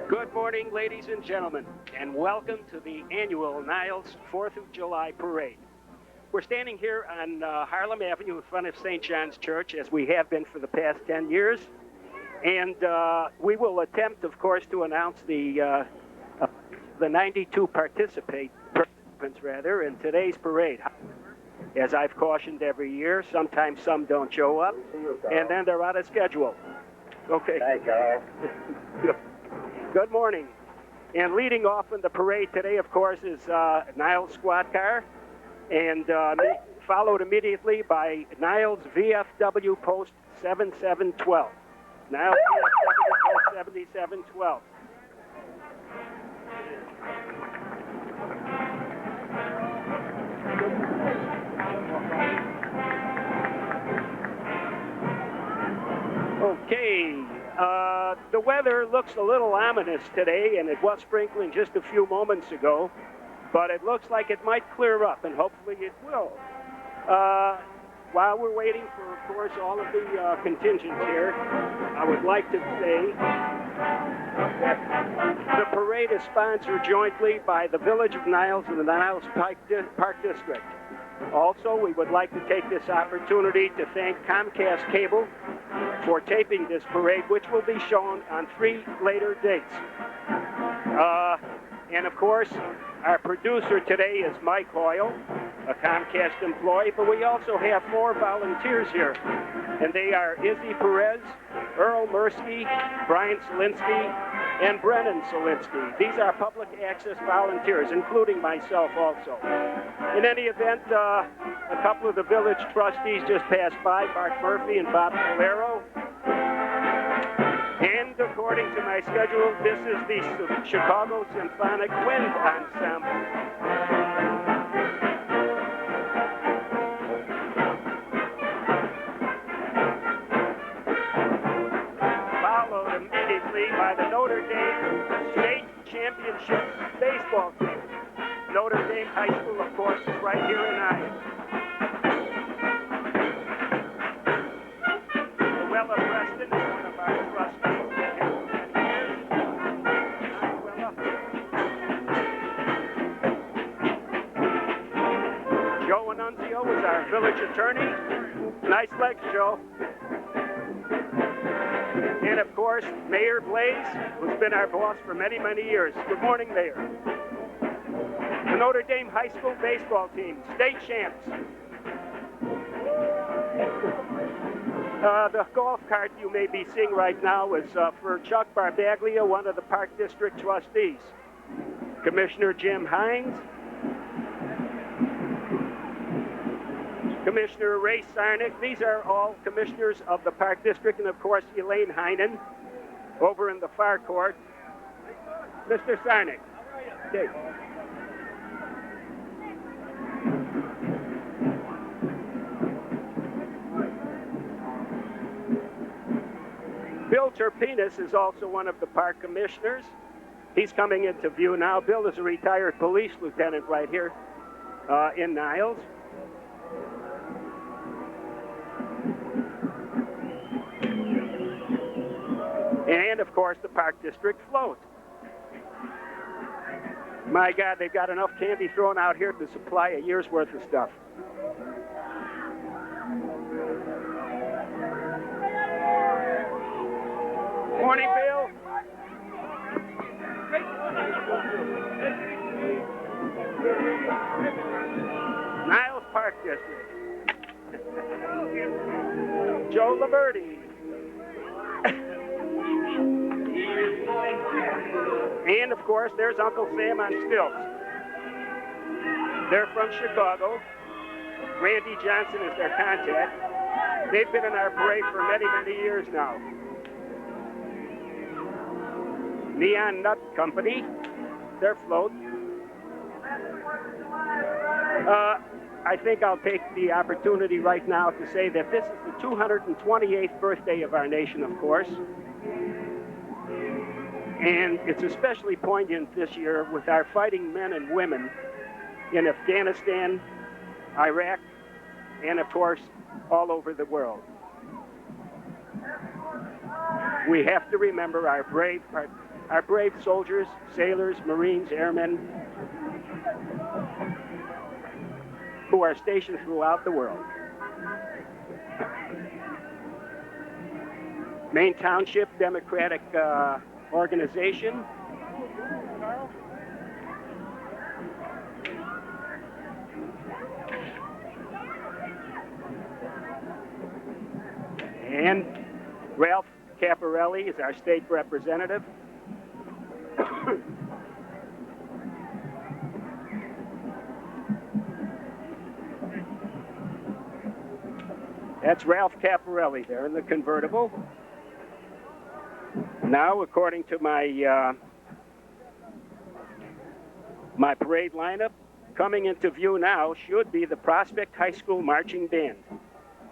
Good morning, ladies and gentlemen, and welcome to the annual Niles 4th of July Parade. We're standing here on Harlem Avenue in front of St. John's Church, as we have been for the past 10 years. And we will attempt, of course, to announce the 92 participants in today's parade. As I've cautioned every year, sometimes some don't show up, and then they're out of schedule. Okay. Hi, Carl. Good morning. And leading off in the parade today, of course, is Niles squad car, and followed immediately by Niles VFW Post 7712. Niles VFW Post 7712. Okay. The weather looks a little ominous today, and it was sprinkling just a few moments ago, but it looks like it might clear up, and hopefully it will. While we're waiting for, of course, all of the contingents here, I would like to say that the parade is sponsored jointly by the Village of Niles and the Niles Park District. Also, we would like to take this opportunity to thank Comcast Cable for taping this parade, which will be shown on 3 later dates. And of course, our producer today is Mike Hoyle, a Comcast employee, but we also have 4 volunteers here, and they are Izzy Perez, Earl Mursky, Brian Solinsky, and Brennan Solinsky. These are public access volunteers, including myself also. In any event, a couple of the village trustees just passed by, Mark Murphy and Bob Valero. And according to my schedule, this is the Chicago Symphonic Wind Ensemble. Followed immediately by the Notre Dame State Championship baseball team. Notre Dame High School, of course, is right here in Iowa. Luella Preston is one of our trustees. Joe Annunzio is our village attorney. Nice legs, Joe. And of course, Mayor Blaze, who's been our boss for many, many years. Good morning, Mayor. The Notre Dame High School baseball team, state champs. The golf cart you may be seeing right now is for Chuck Barbaglia, one of the Park District trustees. Commissioner Jim Hines, Commissioner Ray Sarnick. These are all commissioners of the Park District, and of course Elaine Heinen over in the far court. Mr. Sarnick. Okay. Bill Turpinus is also one of the park commissioners. He's coming into view now. Bill is a retired police lieutenant right here in Niles. And, of course, the Park District float. My God, they've got enough candy thrown out here to supply a year's worth of stuff. Morning, Bill. Niles Park District. Joe Liberty. And, of course, there's Uncle Sam on stilts. They're from Chicago. Randy Johnson is their contact. They've been in our parade for many, many years now. Neon Nut Company, their float. I think I'll take the opportunity right now to say that this is the 228th birthday of our nation, of course. And it's especially poignant this year with our fighting men and women in Afghanistan, Iraq, and of course, all over the world. We have to remember our brave our brave soldiers, sailors, Marines, airmen, who are stationed throughout the world. Maine Township Democratic Organization. And Ralph Caparelli is our state representative. That's Ralph Caparelli there in the convertible. Now, according to my my parade lineup, coming into view now should be the Prospect High School Marching Band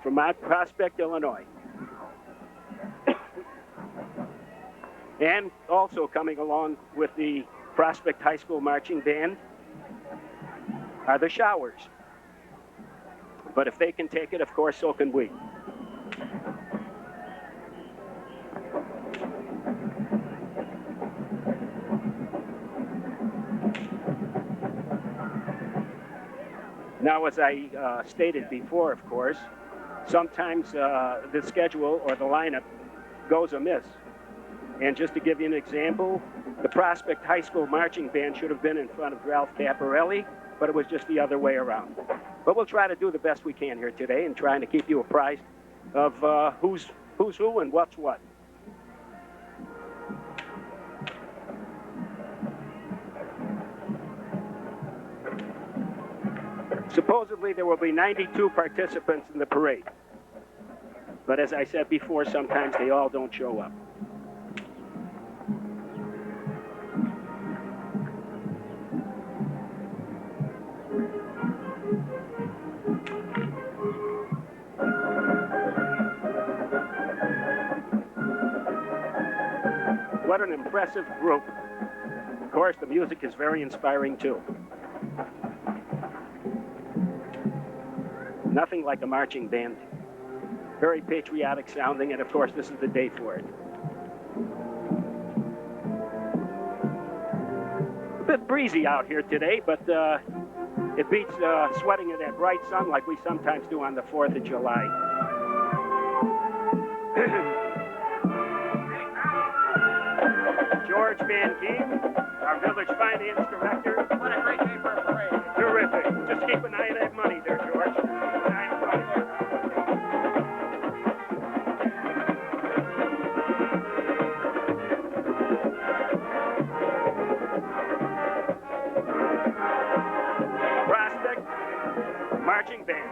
from Mount Prospect, Illinois. And also coming along with the Prospect High School Marching Band are the Showers. But if they can take it, of course, so can we. Now, as I stated before, of course, sometimes the schedule or the lineup goes amiss. And just to give you an example, the Prospect High School Marching Band should have been in front of Ralph Caparelli, but it was just the other way around. But we'll try to do the best we can here today and trying to keep you apprised of who's who and what's what. Supposedly there will be 92 participants in the parade. But as I said before, sometimes they all don't show up. What an impressive group. Of course, the music is very inspiring too. Nothing like a marching band. Very patriotic sounding, and of course, this is the day for it. A bit breezy out here today, but it beats sweating in that bright sun like we sometimes do on the 4th of July. George Van Gee, our village finance director. What a great day for a parade. Terrific. Just keep an eye on that money there, George. Prospect Marching Band.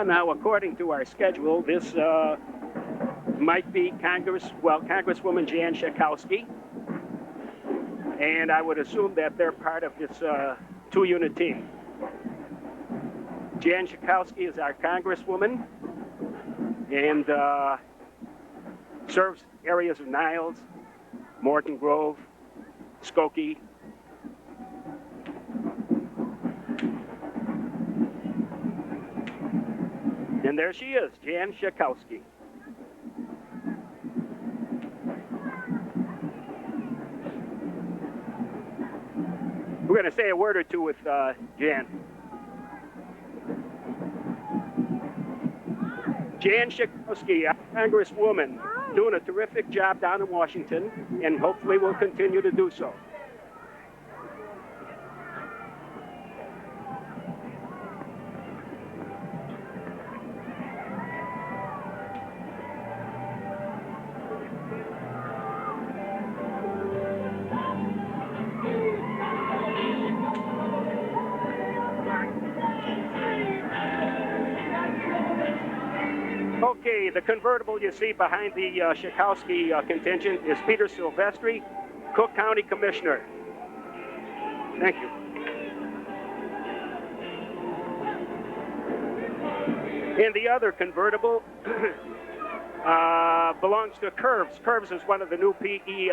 Now, according to our schedule, this might be Congresswoman Jan Schakowsky, and I would assume that they're part of this two-unit team. Jan Schakowsky is our Congresswoman and serves areas of Niles, Morton Grove, Skokie. And there she is, Jan Schakowsky. We're going to say a word or two with Jan. Jan Schakowsky, our Congresswoman, doing a terrific job down in Washington, and hopefully will continue to do so. Okay, the convertible you see behind the Schakowsky contingent is Peter Silvestri, Cook County Commissioner. Thank you. And the other convertible belongs to Curves. Curves is one of the new PE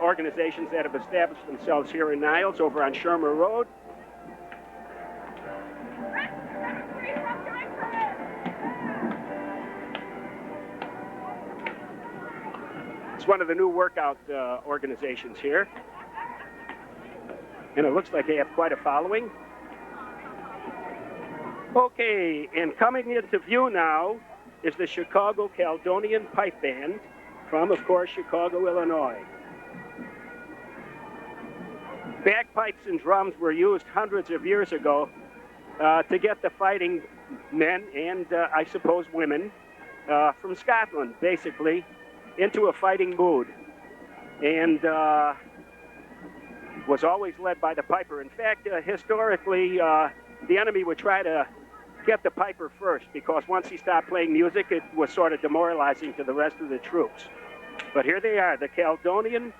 organizations that have established themselves here in Niles over on Shermer Road. It's one of the new workout organizations here. And it looks like they have quite a following. Okay, and coming into view now is the Chicago Caledonian Pipe Band from, of course, Chicago, Illinois. Bagpipes and drums were used hundreds of years ago to get the fighting men and, I suppose, women from Scotland, basically, into a fighting mood. And was always led by the piper. In fact, historically, the enemy would try to get the piper first, because once he stopped playing music, it was sort of demoralizing to the rest of the troops. But here they are, the Caledonian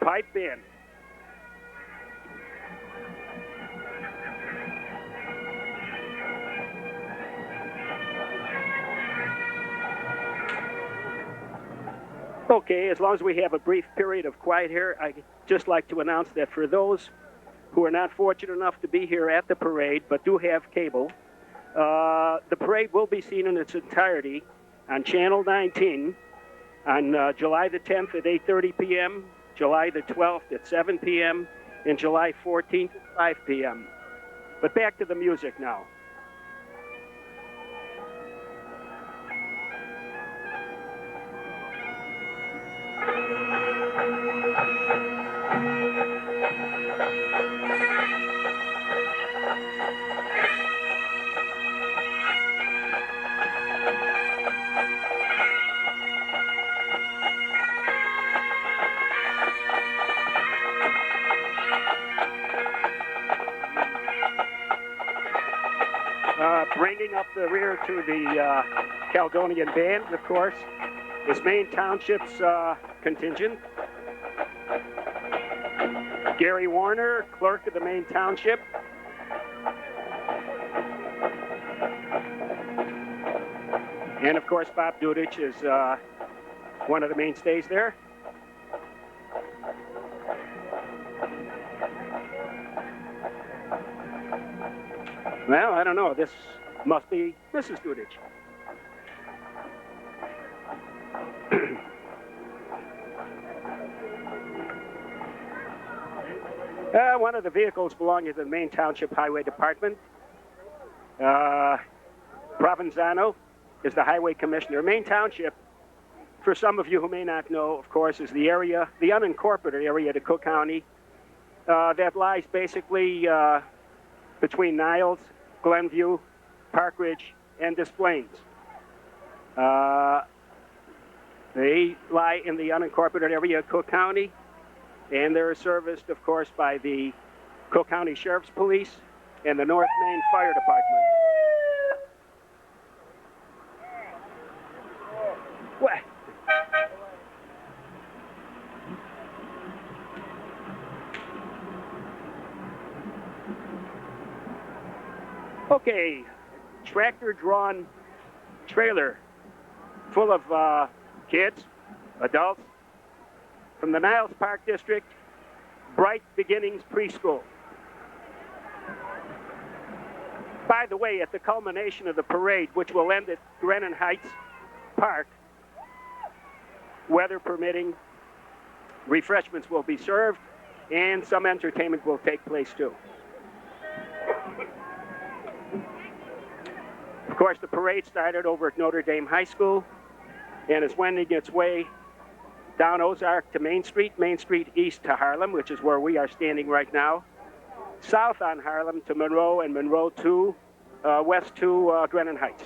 Pipe Band. Okay, as long as we have a brief period of quiet here, I'd just like to announce that for those who are not fortunate enough to be here at the parade but do have cable, the parade will be seen in its entirety on Channel 19 on July the 10th at 8:30 p.m., July the 12th at 7 p.m., and July 14th at 5 p.m. But back to the music now. Bringing up the rear to the Caledonian Band, of course, is Maine Township's contingent. Gary Warner, clerk of the Maine Township. And, of course, Bob Dudich is one of the mainstays there. Well, I don't know. This must be Mrs. Dudich. One of the vehicles belonging to the Maine Township Highway Department. Provenzano is the highway commissioner. Maine Township, for some of you who may not know, of course, is the area, the unincorporated area to Cook County that lies basically between Niles, Glenview, Park Ridge, and Des Plaines. They lie in the unincorporated area of Cook County, and they're serviced, of course, by the Cook County Sheriff's Police and the North Maine Fire Department. What? Okay, tractor-drawn trailer full of kids, adults, from the Niles Park District, Bright Beginnings Preschool. By the way, at the culmination of the parade, which will end at Grennan Heights Park, weather permitting, refreshments will be served, and some entertainment will take place too. Of course, the parade started over at Notre Dame High School and is wending its way down Ozark to Main Street east to Harlem, which is where we are standing right now, south on Harlem to Monroe, and Monroe to west to Grennan Heights.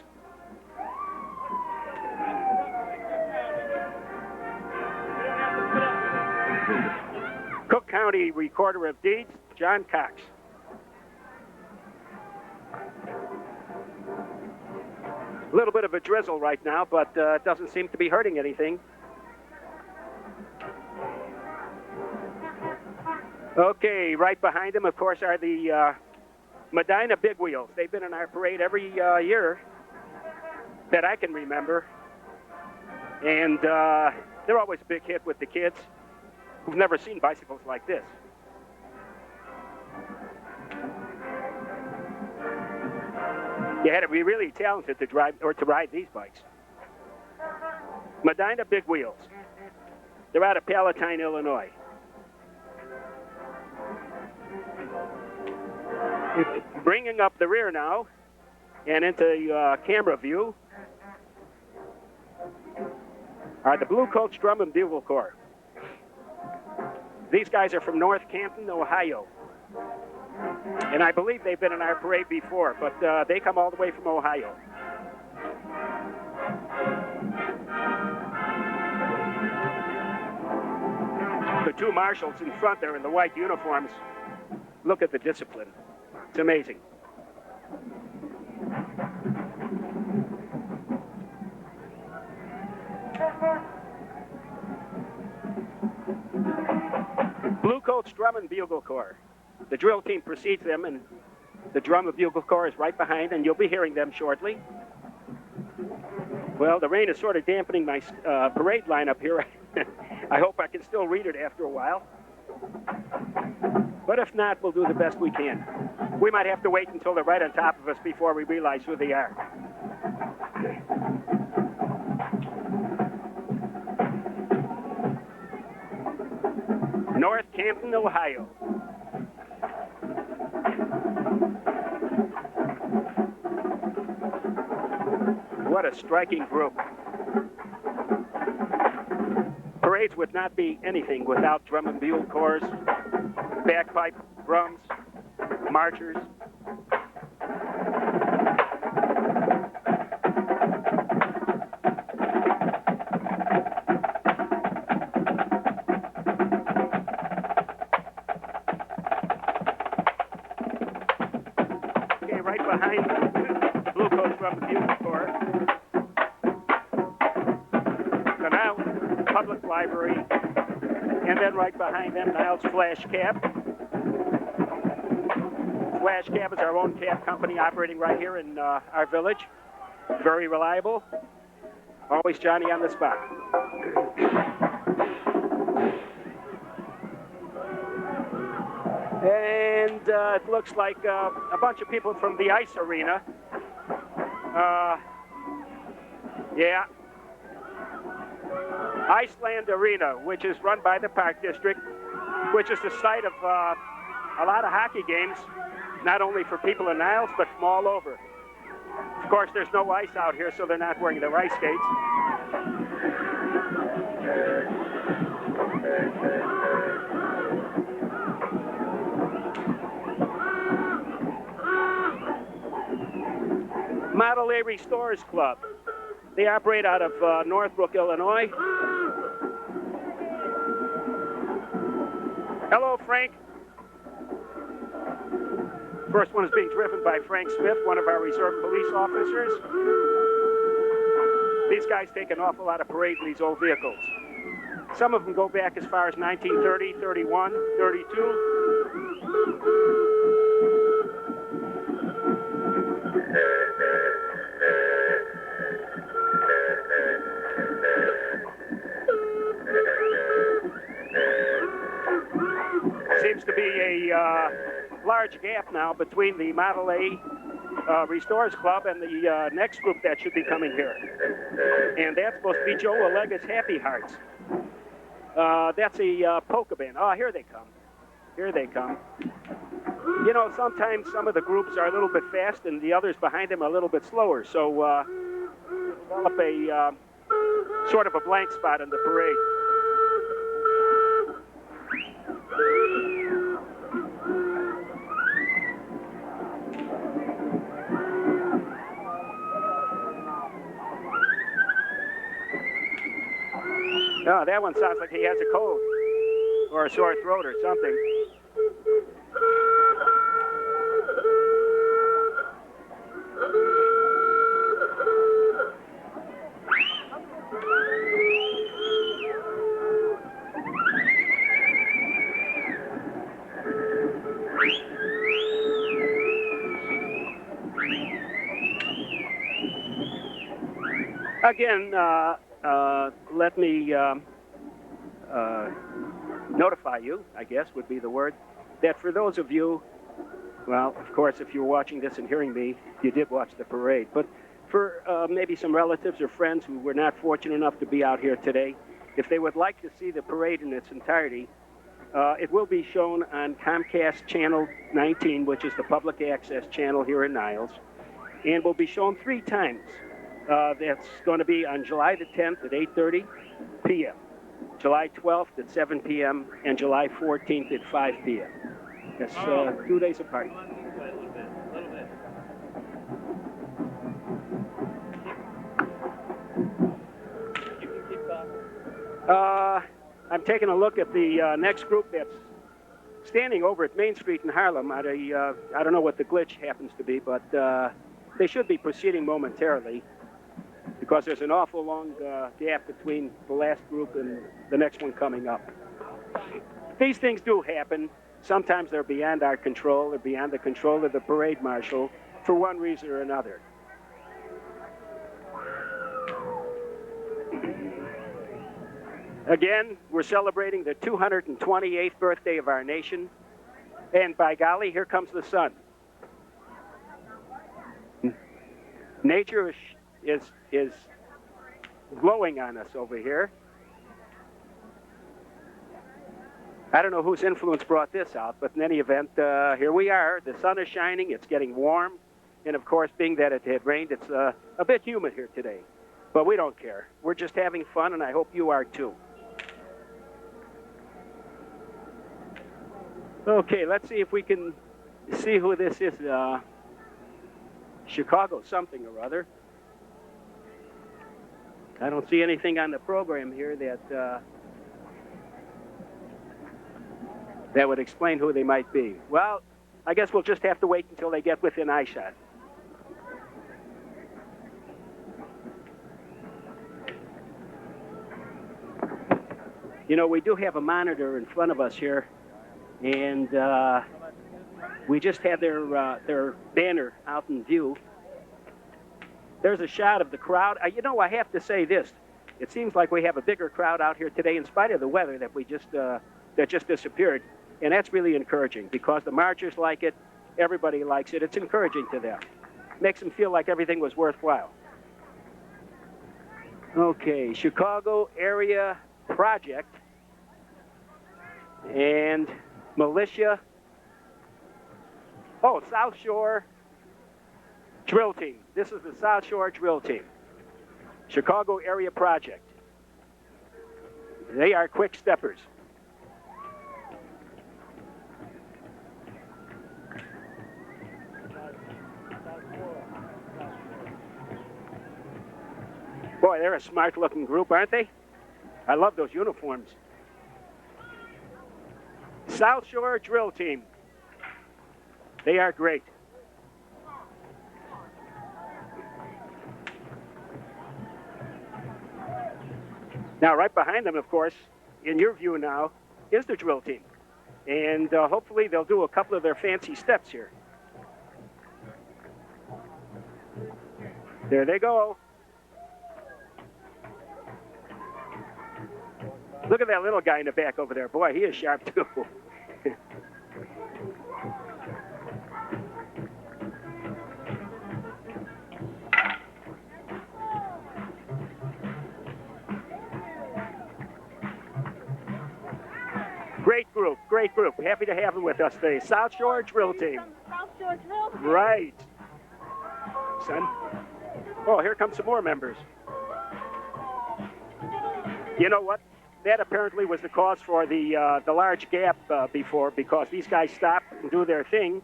Cook County Recorder of Deeds, John Cox. A little bit of a drizzle right now, but it doesn't seem to be hurting anything. Okay, right behind him, of course, are the Medina Big Wheels. They've been in our parade every year. that I can remember. And they're always a big hit with the kids who've never seen bicycles like this. You had to be really talented to drive or to ride these bikes. Medina Big Wheels. They're out of Palatine, Illinois. Bringing up the rear now and into camera view are the Blue Coats Drum and Bugle Corps. These guys are from North Canton, Ohio. And I believe they've been in our parade before, but they come all the way from Ohio. The two marshals in front there in the white uniforms, look at the discipline. It's amazing. Blue Coats Drum and Bugle Corps. The drill team precedes them, and the Drum and Bugle Corps is right behind, and you'll be hearing them shortly. Well, the rain is sort of dampening my parade lineup here. I hope I can still read it after a while. But if not, we'll do the best we can. We might have to wait until they're right on top of us before we realize who they are. North Canton, Ohio. What a striking group. Parades would not be anything without drum and bugle corps, bagpipe, drums, marchers. Okay, right behind the Blue Coats Drum and Bugle Corps, the Nile Public Library, and then right behind them, Niles Flash Cab. Flash Cab is our own cab company operating right here in our village. Very reliable. Always Johnny on the spot. And it looks like a bunch of people from the ice arena. Yeah. Iceland Arena, which is run by the Park District, which is the site of a lot of hockey games, not only for people in Niles, but from all over. Of course, there's no ice out here, so they're not wearing their ice skates. Model A Restorers Club. They operate out of Northbrook, Illinois. Hello, Frank. First one is being driven by Frank Smith, one of our reserve police officers. These guys take an awful lot of parade in these old vehicles. Some of them go back as far as 1930, 31, 32. Seems to be a large gap now between the Model A Restorers Club and the next group that should be coming here. And that's supposed to be Joe Allega's Happy Hearts. That's a polka band. Oh, here they come. Here they come. You know, sometimes some of the groups are a little bit fast and the others behind them are a little bit slower. So develop a sort of a blank spot in the parade. Oh, that one sounds like he has a cold or a sore throat or something. Again, let me notify you, I guess would be the word, that for those of you, well, of course, if you're watching this and hearing me, you did watch the parade. But for maybe some relatives or friends who were not fortunate enough to be out here today, if they would like to see the parade in its entirety, it will be shown on Comcast Channel 19, which is the public access channel here in Niles, and will be shown 3 times. That's going to be on July the 10th at 8:30 p.m., July 12th at 7 p.m., and July 14th at 5 p.m. That's 2 days apart. I'm taking a look at the next group that's standing over at Main Street in Harlem. I don't know what the glitch happens to be, but they should be proceeding momentarily because there's an awful long gap between the last group and the next one coming up. These things do happen. Sometimes they're beyond our control or beyond the control of the parade marshal for one reason or another. Again, we're celebrating the 228th birthday of our nation, and by golly, here comes the sun. Nature is glowing on us over here. I don't know whose influence brought this out, but in any event, here we are. The sun is shining, it's getting warm, and of course, being that it had rained, it's a bit humid here today. But we don't care. We're just having fun, and I hope you are too. Okay, let's see if we can see who this is. Chicago something or other. I don't see anything on the program here that would explain who they might be. Well, I guess we'll just have to wait until they get within eyeshot. You know, we do have a monitor in front of us here, and we just had their banner out in view. There's a shot of the crowd. You know, I have to say this. It seems like we have a bigger crowd out here today in spite of the weather that just disappeared. And that's really encouraging because the marchers like it. Everybody likes it. It's encouraging to them. Makes them feel like everything was worthwhile. Okay, Chicago Area Project and Militia. Oh, South Shore Drill Team. This is the South Shore Drill Team. Chicago Area Project. They are quick steppers. Boy, they're a smart-looking group, aren't they? I love those uniforms. South Shore Drill Team. They are great. Now, right behind them, of course, in your view now, is the drill team. And hopefully they'll do a couple of their fancy steps here. There they go. Look at that little guy in the back over there. Boy, he is sharp, too. Great group, great group. Happy to have them with us today. South Shore Drill Team. South Shore Drill Team. Right. Son. Oh, here come some more members. You know what? That apparently was the cause for the large gap before, because these guys stop and do their thing,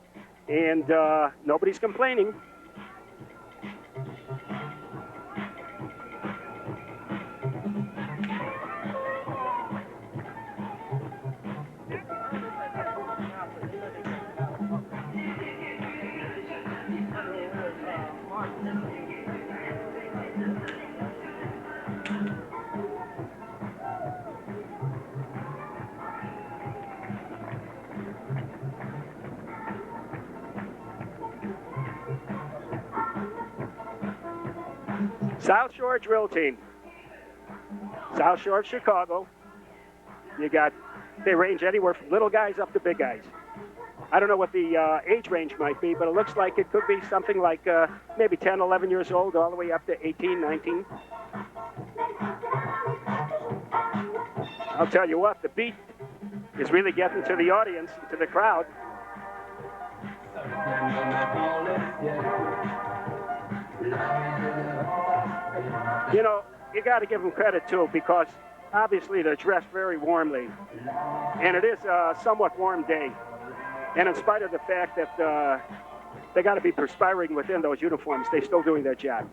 and nobody's complaining. South Shore drill team. South Shore of Chicago. They range anywhere from little guys up to big guys. I don't know what the age range might be, but it looks like it could be something like maybe 10, 11 years old, all the way up to 18, 19. I'll tell you what, the beat is really getting to the audience, to the crowd. You know, you got to give them credit, too, because obviously they're dressed very warmly. And it is a somewhat warm day. And in spite of the fact that they got to be perspiring within those uniforms, they're still doing their job.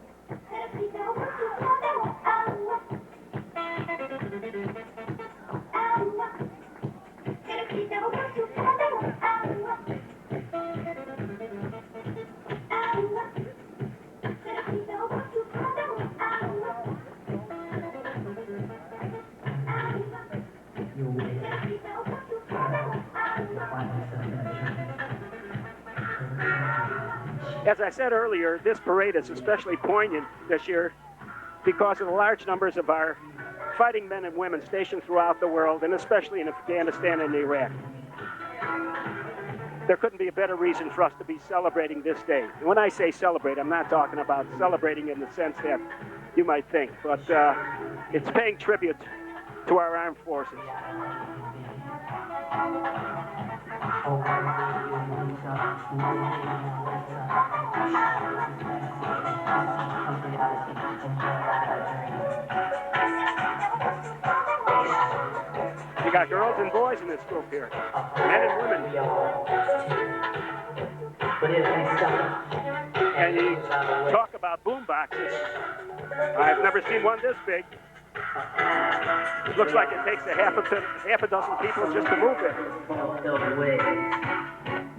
As I said earlier, this parade is especially poignant this year because of the large numbers of our fighting men and women stationed throughout the world, and especially in Afghanistan and Iraq. There couldn't be a better reason for us to be celebrating this day. And when I say celebrate, I'm not talking about celebrating in the sense that you might think, but it's paying tribute to our armed forces. We got girls and boys in this group here, men and women. And you talk about boom boxes. I've never seen one this big. It looks like it takes a half a dozen people just to move it.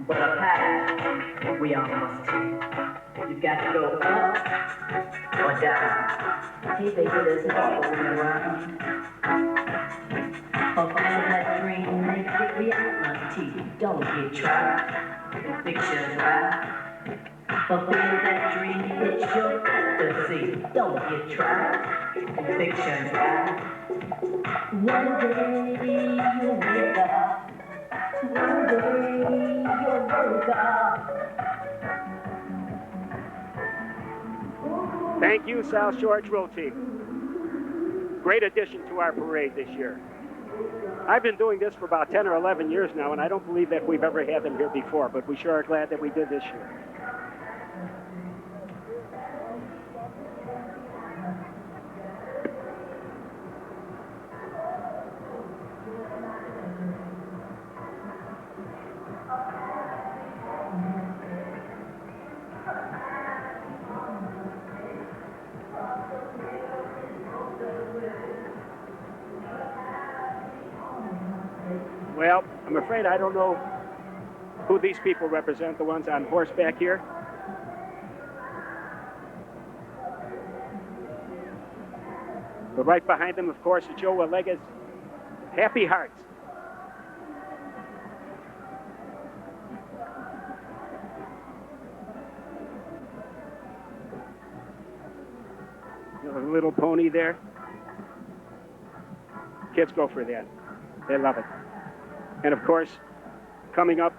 But a path we all must take. You got to go up or down. Hey baby, there's no going around. Fulfill that dream, make it reality. Don't get trapped, fiction's right. Fulfill that dream, it's your fantasy. Don't get trapped, fiction's right. One day you'll wake up. One day you'll wake up. Thank you, South Shore Drill Team. Great addition to our parade this year. I've been doing this for about 10 or 11 years now, and I don't believe that we've ever had them here before, but we sure are glad that we did this year. Well, I'm afraid I don't know who these people represent, the ones on horseback here. But right behind them, of course, is Joe Allega's Happy Hearts. A little pony there. Kids go for that. They love it. And of course, coming up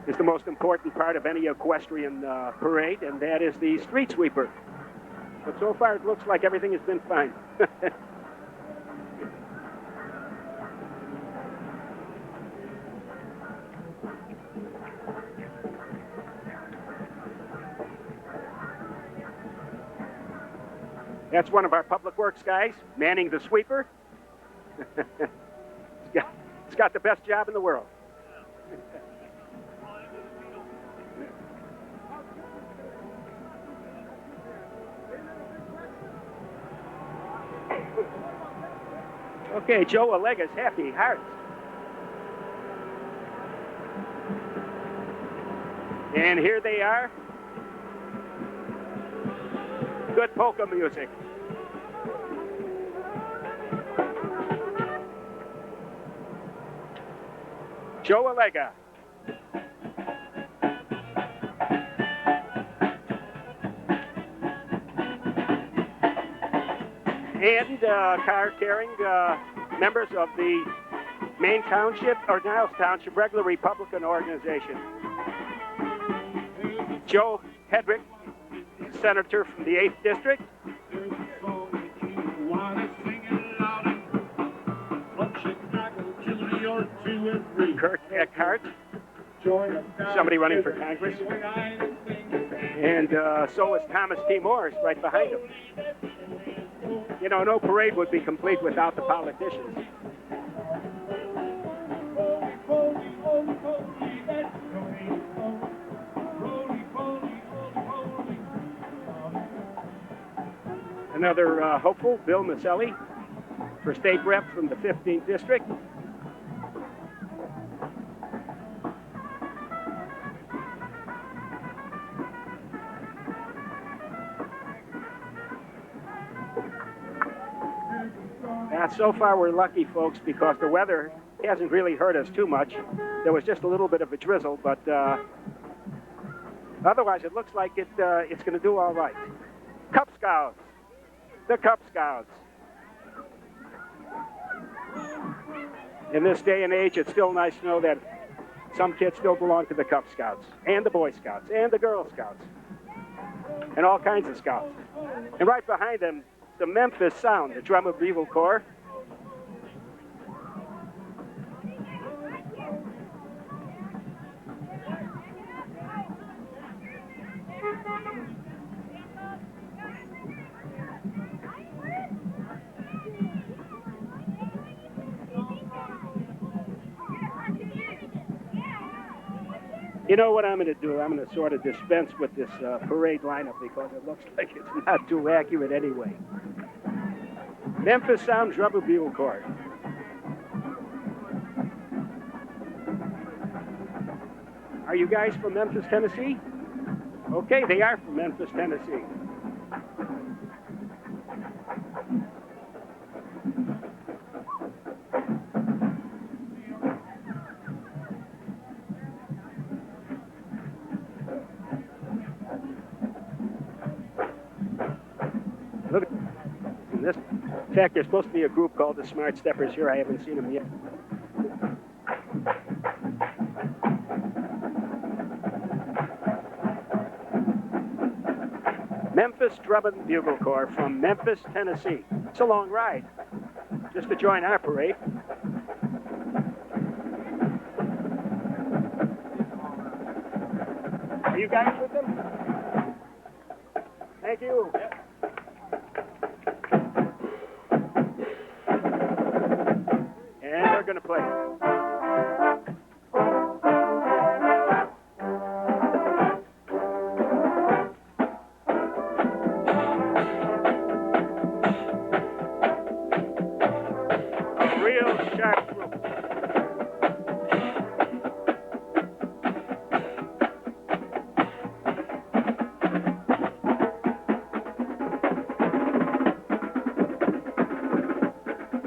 is the most important part of any equestrian parade, and that is the street sweeper. But so far, it looks like everything has been fine. That's one of our public works guys, manning the sweeper. It's got the best job in the world. Okay, Joe Allega's Happy Hearts. And here they are. Good polka music. Joe Allega. and car carrying members of the Main Township, or Niles Township, regular Republican organization. Joe Hedrick, senator from the 8th District. Kurt Eckhart, somebody running for Congress. And so is Thomas T. Morris right behind him. You know, no parade would be complete without the politicians. Another hopeful, Bill Maselli, for state rep from the 15th District. So far we're lucky, folks, because the weather hasn't really hurt us too much. There was just a little bit of a drizzle, but otherwise it looks like it's going to do all right. Cub Scouts, the Cub Scouts. In this day and age, it's still nice to know that some kids still belong to the Cub Scouts, and the Boy Scouts, and the Girl Scouts, and all kinds of scouts. And right behind them, the Memphis Sound, the Drum and Bugle Corps. You know what I'm going to do? I'm going to sort of dispense with this parade lineup because it looks like it's not too accurate anyway. Memphis Sound Drum and Bugle Corps. Are you guys from Memphis, Tennessee? Okay, they are from Memphis, Tennessee. Look, in fact, there's supposed to be a group called the Smart Steppers here. I haven't seen them yet. Memphis Drum and Bugle Corps from Memphis, Tennessee. It's a long ride just to join our parade. Are you guys with them? Thank you. Yep. And they're going to play.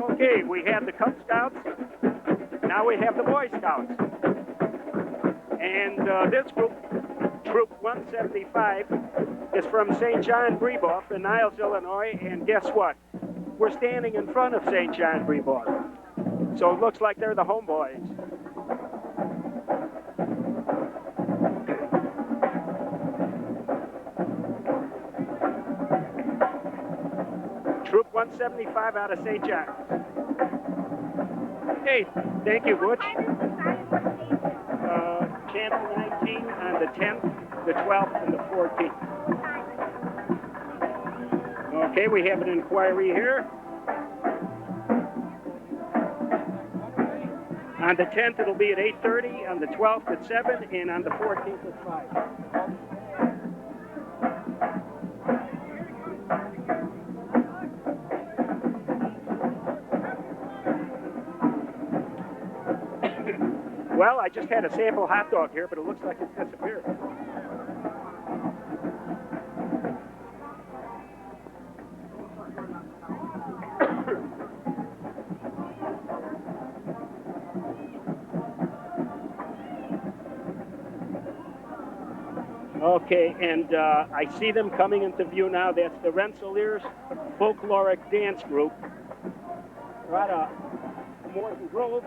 Okay, we have the Cub Scouts. Now we have the Boy Scouts. And this group, Troop 175, is from St. John Brebeuf in Niles, Illinois. And guess what? We're standing in front of St. John Brebeuf. So it looks like they're the homeboys. Troop 175 out of St. John's. Hey, thank you, Butch. Channel 19 on the 10th, the 12th, and the 14th. Okay, we have an inquiry here. On the 10th, it'll be at 8:30, on the 12th at 7, and on the 14th at 5. Well, I just had a sample hot dog here, but it looks like it's disappeared. Okay, and I see them coming into view now. That's the Rensselaer Folkloric Dance Group. They're out of Morton Grove.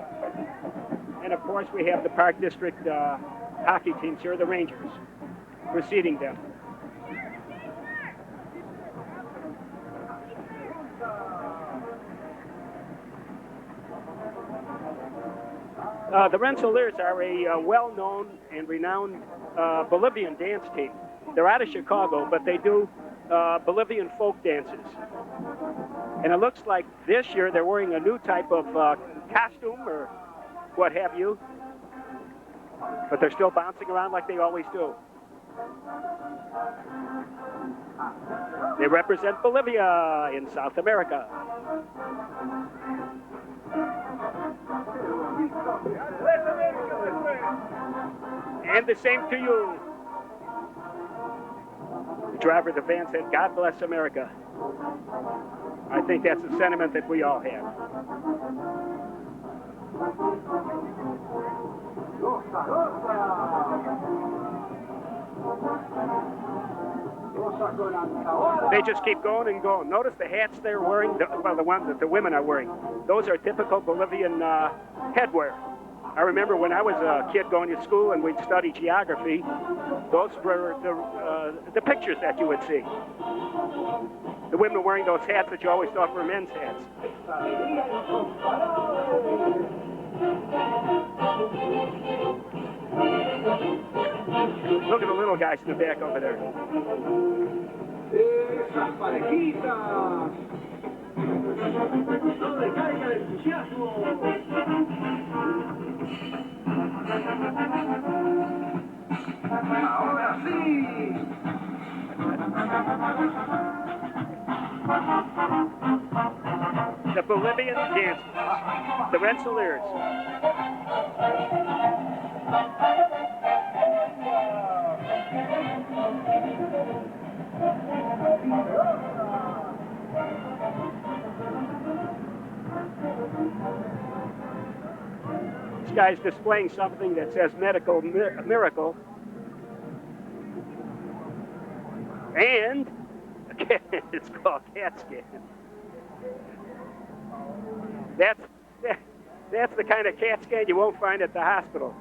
And of course, we have the Park District hockey teams here, the Rangers, preceding them. The Rensselaers are a well-known and renowned Bolivian dance team. They're out of Chicago, but they do Bolivian folk dances. And it looks like this year they're wearing a new type of costume or what have you. But they're still bouncing around like they always do. They represent Bolivia in South America. And the same to you. The driver of the van said, "God bless America." I think that's a sentiment that we all have. They just keep going and going. Notice the hats they're wearing, well, the ones that the women are wearing. Those are typical Bolivian headwear. I remember when I was a kid going to school and we'd study geography, those were the pictures that you would see. The women wearing those hats that you always thought were men's hats. Look at the little guys in the back over there. The Bolivian dancers, the Rensselaers. This guy's displaying something that says medical miracle. And it's called CAT scan. That's the kind of CAT scan you won't find at the hospital.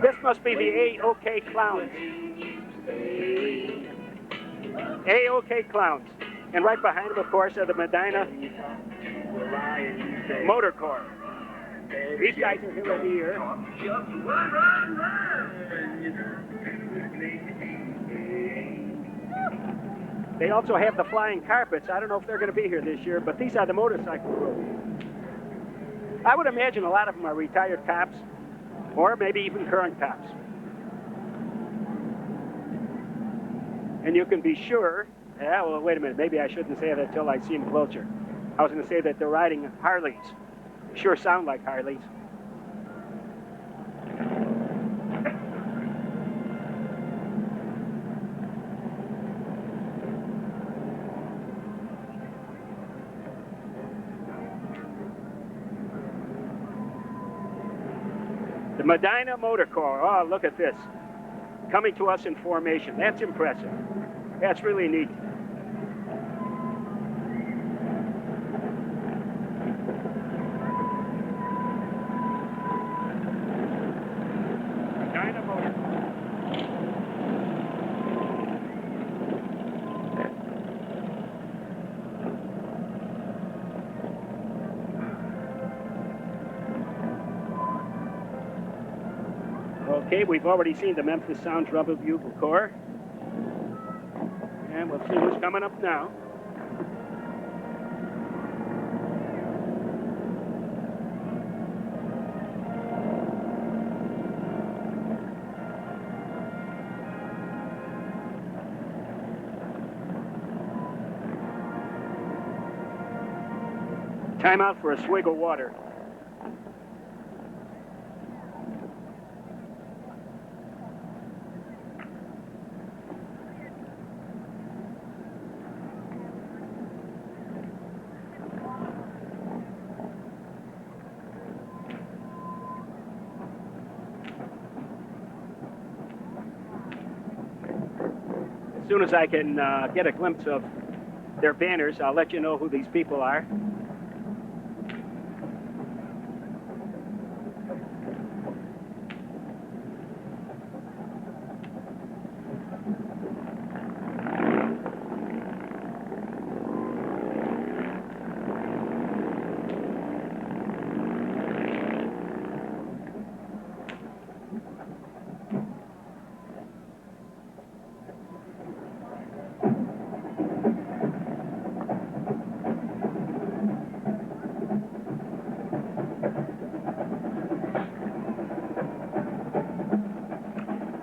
This must be the A-OK Clowns. A-OK Clowns. And right behind them, of course, are the Medina Motor Corps. These guys are here every year. They also have the flying carpets. I don't know if they're going to be here this year, but these are the motorcycle group. I would imagine a lot of them are retired cops, or maybe even current cops. And you can be sure, yeah, well, wait a minute, maybe I shouldn't say that until I see them closer. I was going to say that they're riding Harleys. Sure sound like Harleys. The Medina Motor Corps. Oh, look at this. Coming to us in formation. That's impressive. That's really neat. Medina Motor Corps. Okay, we've already seen the Memphis Sound Rubber Bugle Corps. And we'll see who's coming up now. Time out for a swig of water. soon as I can get a glimpse of their banners, I'll let you know who these people are.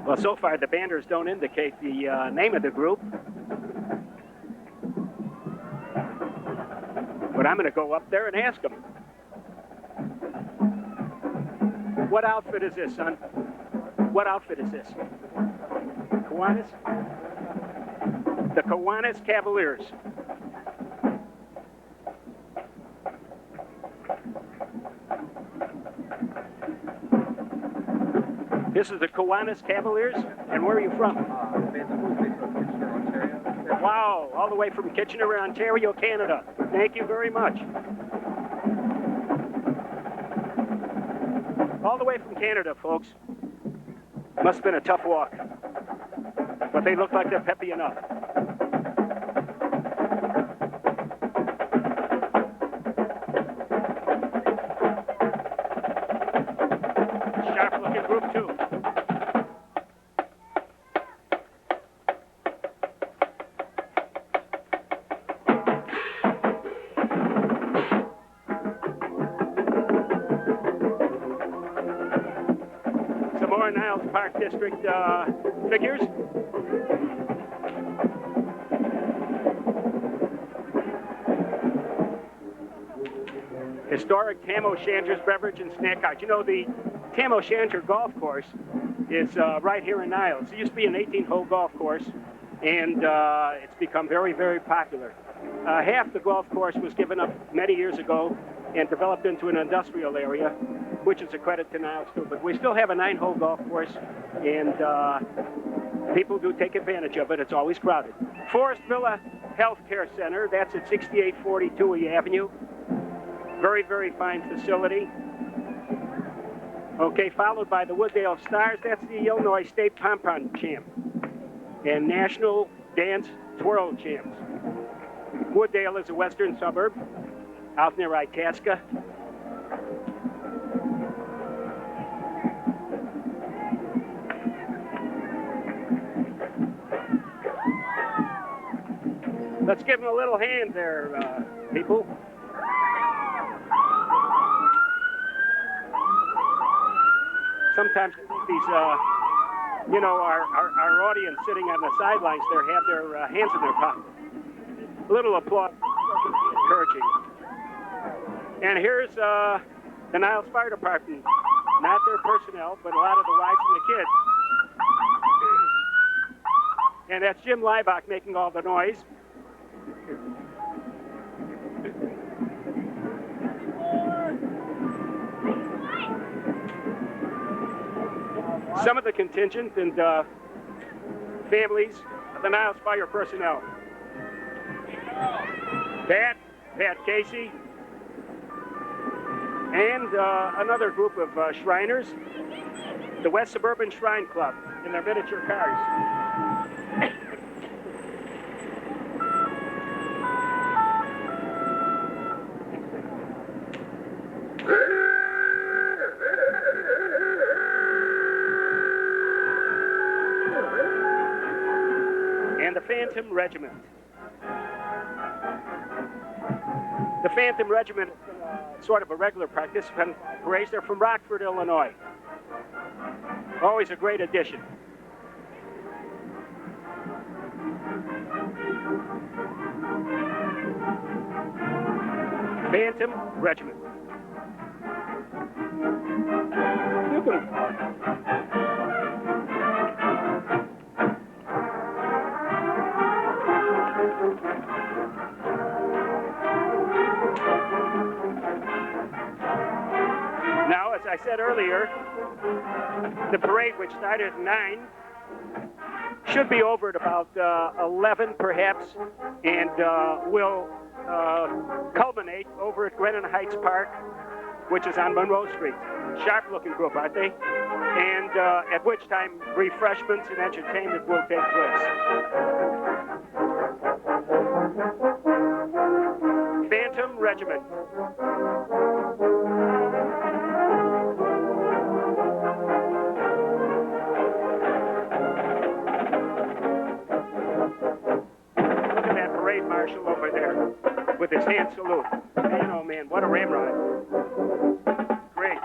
Well, so far the banners don't indicate the name of the group. But I'm going to go up there and ask them. What outfit is this, son? What outfit is this? Kiwanis? The Kiwanis Cavaliers. This is the Kiwanis Cavaliers, and where are you from? Wow, all the way from Kitchener, Ontario, Canada. Thank you very much. All the way from Canada, folks. Must have been a tough walk. But they look like they're peppy enough. Sharp-looking group, too. Some more Niles Park District figures. Historic Tam O'Shanter's Beverage and Snack House. You know, the Tam O'Shanter Golf Course is right here in Nyles. It used to be an 18-hole golf course, and it's become very, very popular. Half the golf course was given up many years ago and developed into an industrial area, which is a credit to Niles too. But we still have a 9-hole golf course, and people do take advantage of it. It's always crowded. Forest Villa Health Care Center, that's at 6840 Toohey Avenue. Very, very fine facility. Okay, followed by the Wooddale Stars. That's the Illinois State Pom-Pom champ and National Dance Twirl champs. Wooddale is a western suburb out near Itasca. Let's give them a little hand there, people. Sometimes these, you know, our audience sitting on the sidelines there have their hands in their pockets. A little applause, encouraging. And here's the Niles Fire Department. Not their personnel, but a lot of the wives and the kids. And that's Jim Leibach making all the noise. Some of the contingent and families of the Niles Fire personnel. Pat Casey, and another group of Shriners, the West Suburban Shrine Club, in their miniature cars. And the Phantom Regiment. The Phantom Regiment is sort of a regular participant parades. They're from Rockford, Illinois. Always a great addition. Phantom Regiment. You can... Now, as I said earlier, the parade, which started at 9, Should be over at about 11 perhaps, and will culminate over at Grennan Heights Park, which is on Monroe Street. Sharp-looking group, aren't they? And at which time refreshments and entertainment will take place. Phantom Regiment. Look at that parade marshal over there with his hand salute. Man, oh man, what a ramrod. Great.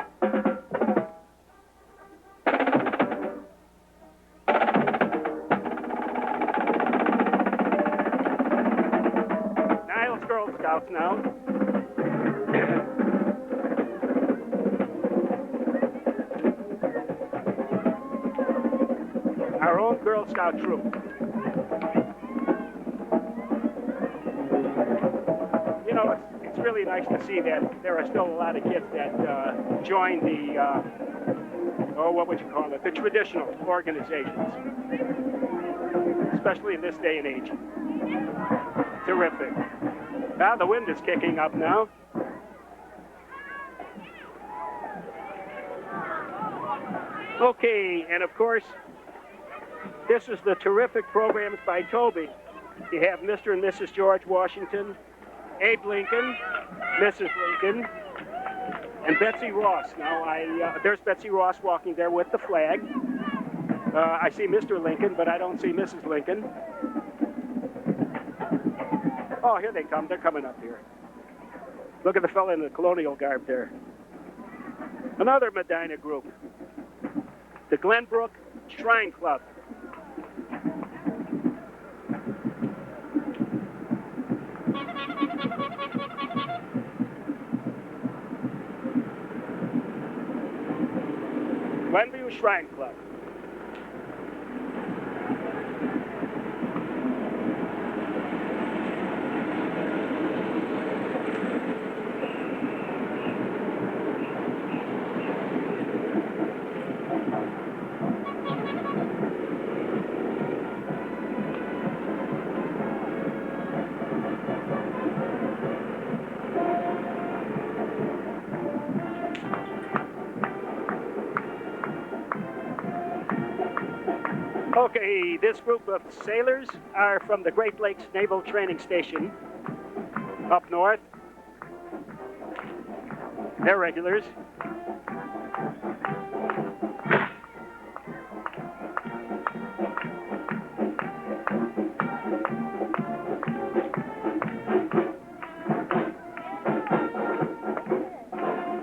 Niles Girl Scouts now. Our own Girl Scout troop. You know, it's really nice to see that there are still a lot of kids that join the, what would you call it, the traditional organizations, especially in this day and age. Terrific. Now the wind is kicking up now. Okay, and of course, this is the terrific programs by Toby. You have Mr. and Mrs. George Washington, Abe Lincoln, Mrs. Lincoln, and Betsy Ross. Now, there's Betsy Ross walking there with the flag. I see Mr. Lincoln, but I don't see Mrs. Lincoln. Oh, here they come. They're coming up here. Look at the fellow in the colonial garb there. Another Medina group. The Glenbrook Shrine Club. Glenview Shrine Club. Okay, this group of sailors are from the Great Lakes Naval Training Station up north. They're regulars.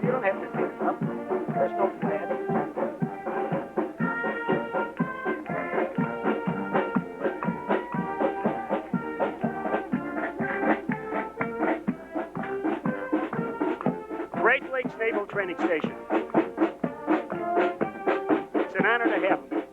You don't have to pick them up. There's no flag. Great Lakes Naval Training Station. It's an honor to have them.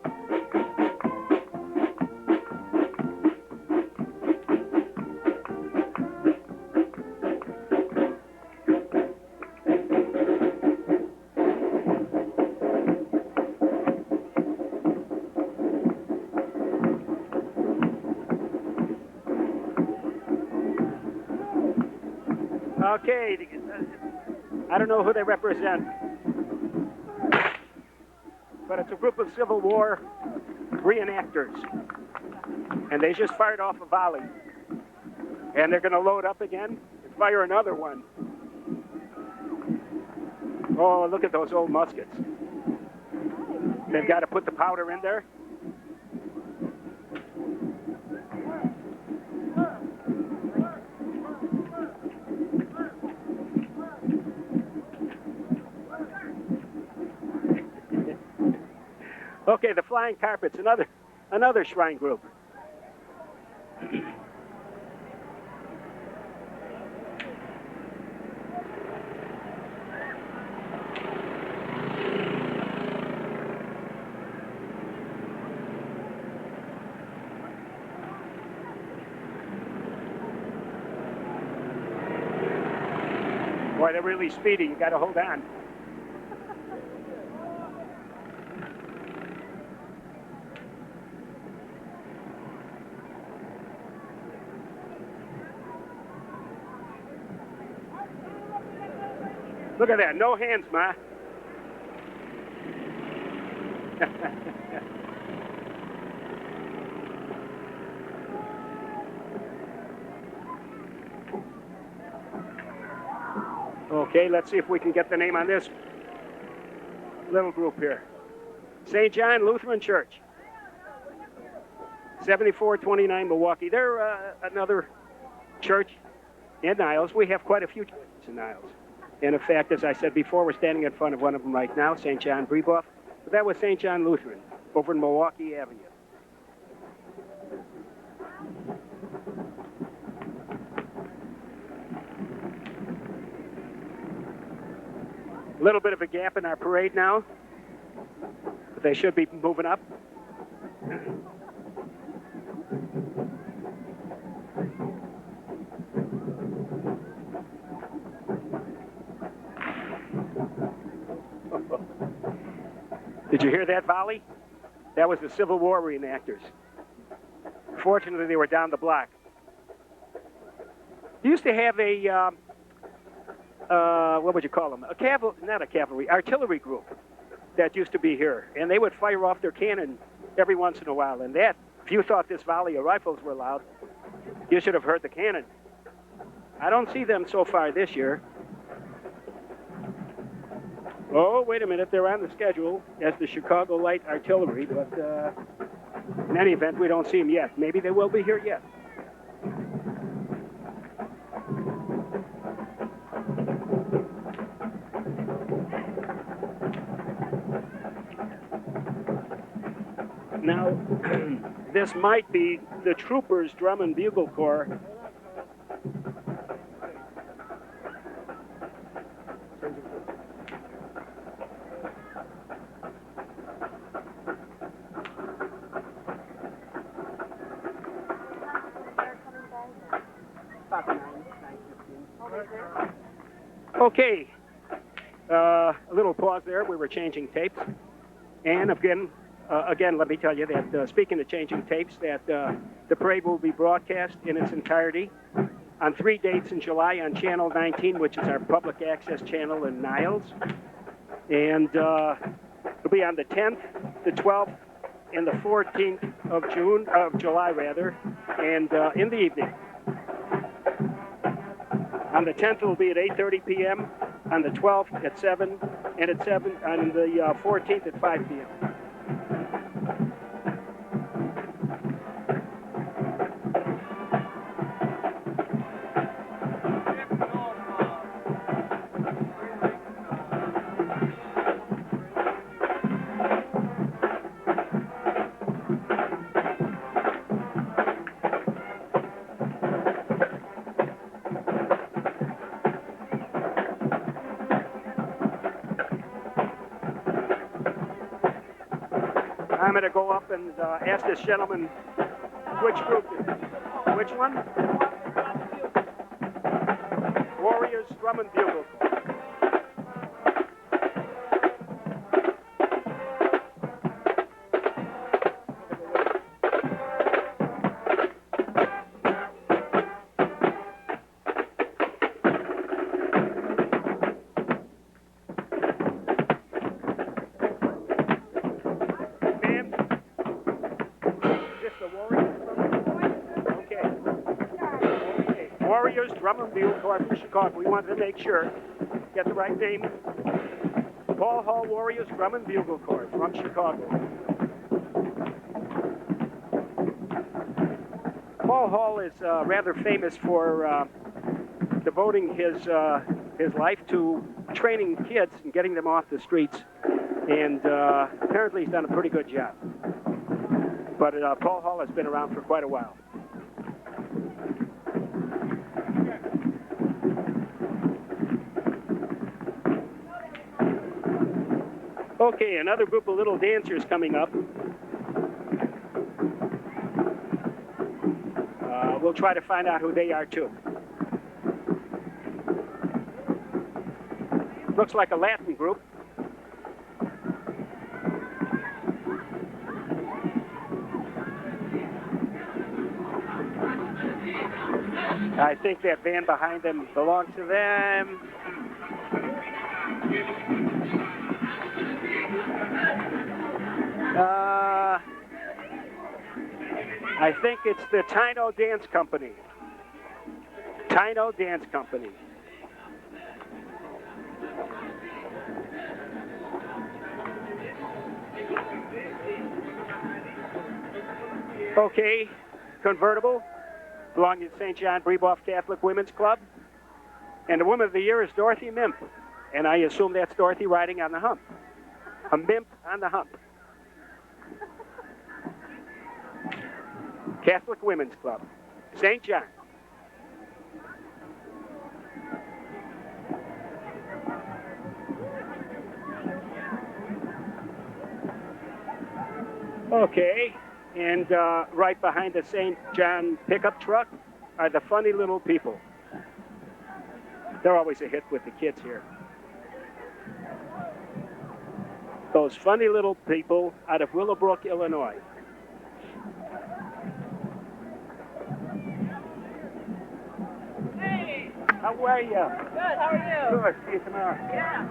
Okay. I don't know who they represent, but it's a group of Civil War reenactors, and they just fired off a volley, and they're going to load up again and fire another one. Oh, look at those old muskets. They've got to put the powder in there. Okay, the Flying Carpets, another shrine group. Boy, they're really speedy. You got to hold on. Look at that. No hands, Ma. Okay, let's see if we can get the name on this little group here. St. John Lutheran Church. 7429 Milwaukee. They're another church in Niles. We have quite a few churches in Niles. And in fact, as I said before, we're standing in front of one of them right now, St. John Brebeuf. But that was St. John Lutheran over in Milwaukee Avenue. A little bit of a gap in our parade now, but they should be moving up. Did you hear that volley? That was the Civil War reenactors. Fortunately, they were down the block. You used to have a, what would you call them? Artillery group that used to be here. And they would fire off their cannon every once in a while. And that, if you thought this volley of rifles were loud, you should have heard the cannon. I don't see them so far this year. Oh, wait a minute, they're on the schedule as the Chicago Light Artillery, but in any event, we don't see them yet. Maybe they will be here yet. Now, this might be the Troopers Drum and Bugle Corps. Okay, a little pause there. We were changing tapes. And again, let me tell you that speaking of changing tapes, that the parade will be broadcast in its entirety on 3 dates in July on Channel 19, which is our public access channel in Niles. And it'll be on the 10th, the 12th, and the 14th of July, and in the evening. On the 10th, it will be at 8:30 p.m., on the 12th at 7, and at 7 on the 14th at 5 p.m. I'm going to go up and ask this gentleman which group it is. Which one? Warriors Drum and Bugle. Drum and Bugle Corps from Chicago. We wanted to make sure, get the right name. Paul Hall Warriors Drum and Bugle Corps from Chicago. Paul Hall is rather famous for devoting his life to training kids and getting them off the streets. And apparently he's done a pretty good job. But Paul Hall has been around for quite a while. Okay, another group of little dancers coming up. We'll try to find out who they are, too. Looks like a Latin group. I think that van behind them belongs to them. I think it's the Tino Dance Company. Tino Dance Company. Okay, convertible, belonging to St. John Brebeuf Catholic Women's Club. And the Woman of the Year is Dorothy Mimp. And I assume that's Dorothy riding on the hump. A mimp on the hump. Catholic Women's Club, St. John. Okay, and right behind the St. John pickup truck are the Funny Little People. They're always a hit with the kids here. Those Funny Little People out of Willowbrook, Illinois. Hey! How are you? Good, how are you? Good, see you tomorrow. Yeah.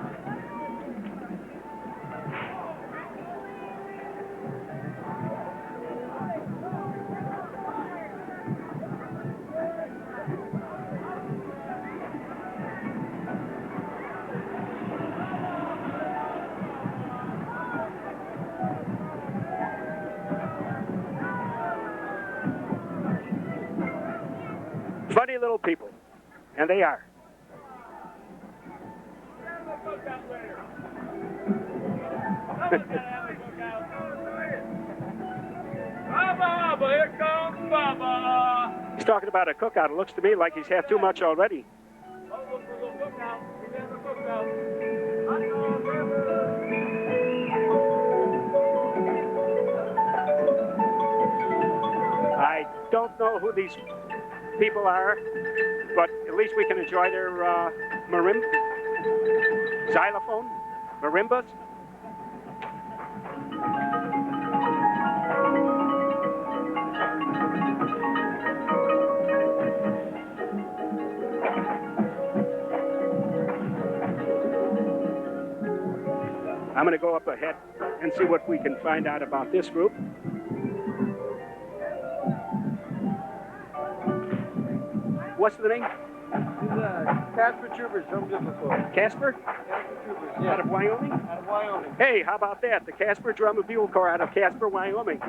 Funny Little People, and they are. Baba, here comes Baba. He's talking about a cookout. It looks to me like he's had too much already. Oh, look for a little cookout. He's having a cookout. I don't know who these people are, but at least we can enjoy their xylophone, marimbas. I'm going to go up ahead and see what we can find out about this group. What's the name? Casper Troopers from Bugle. Casper? Casper Troopers, Out of Wyoming? Out of Wyoming. Hey, how about that? The Casper Drum and Bugle Corps out of Casper, Wyoming.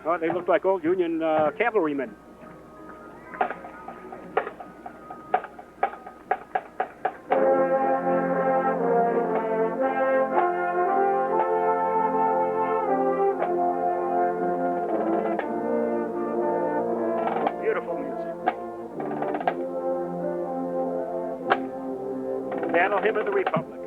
Oh, they look like old Union cavalrymen. Beautiful music. Battle Hymn of the Republic.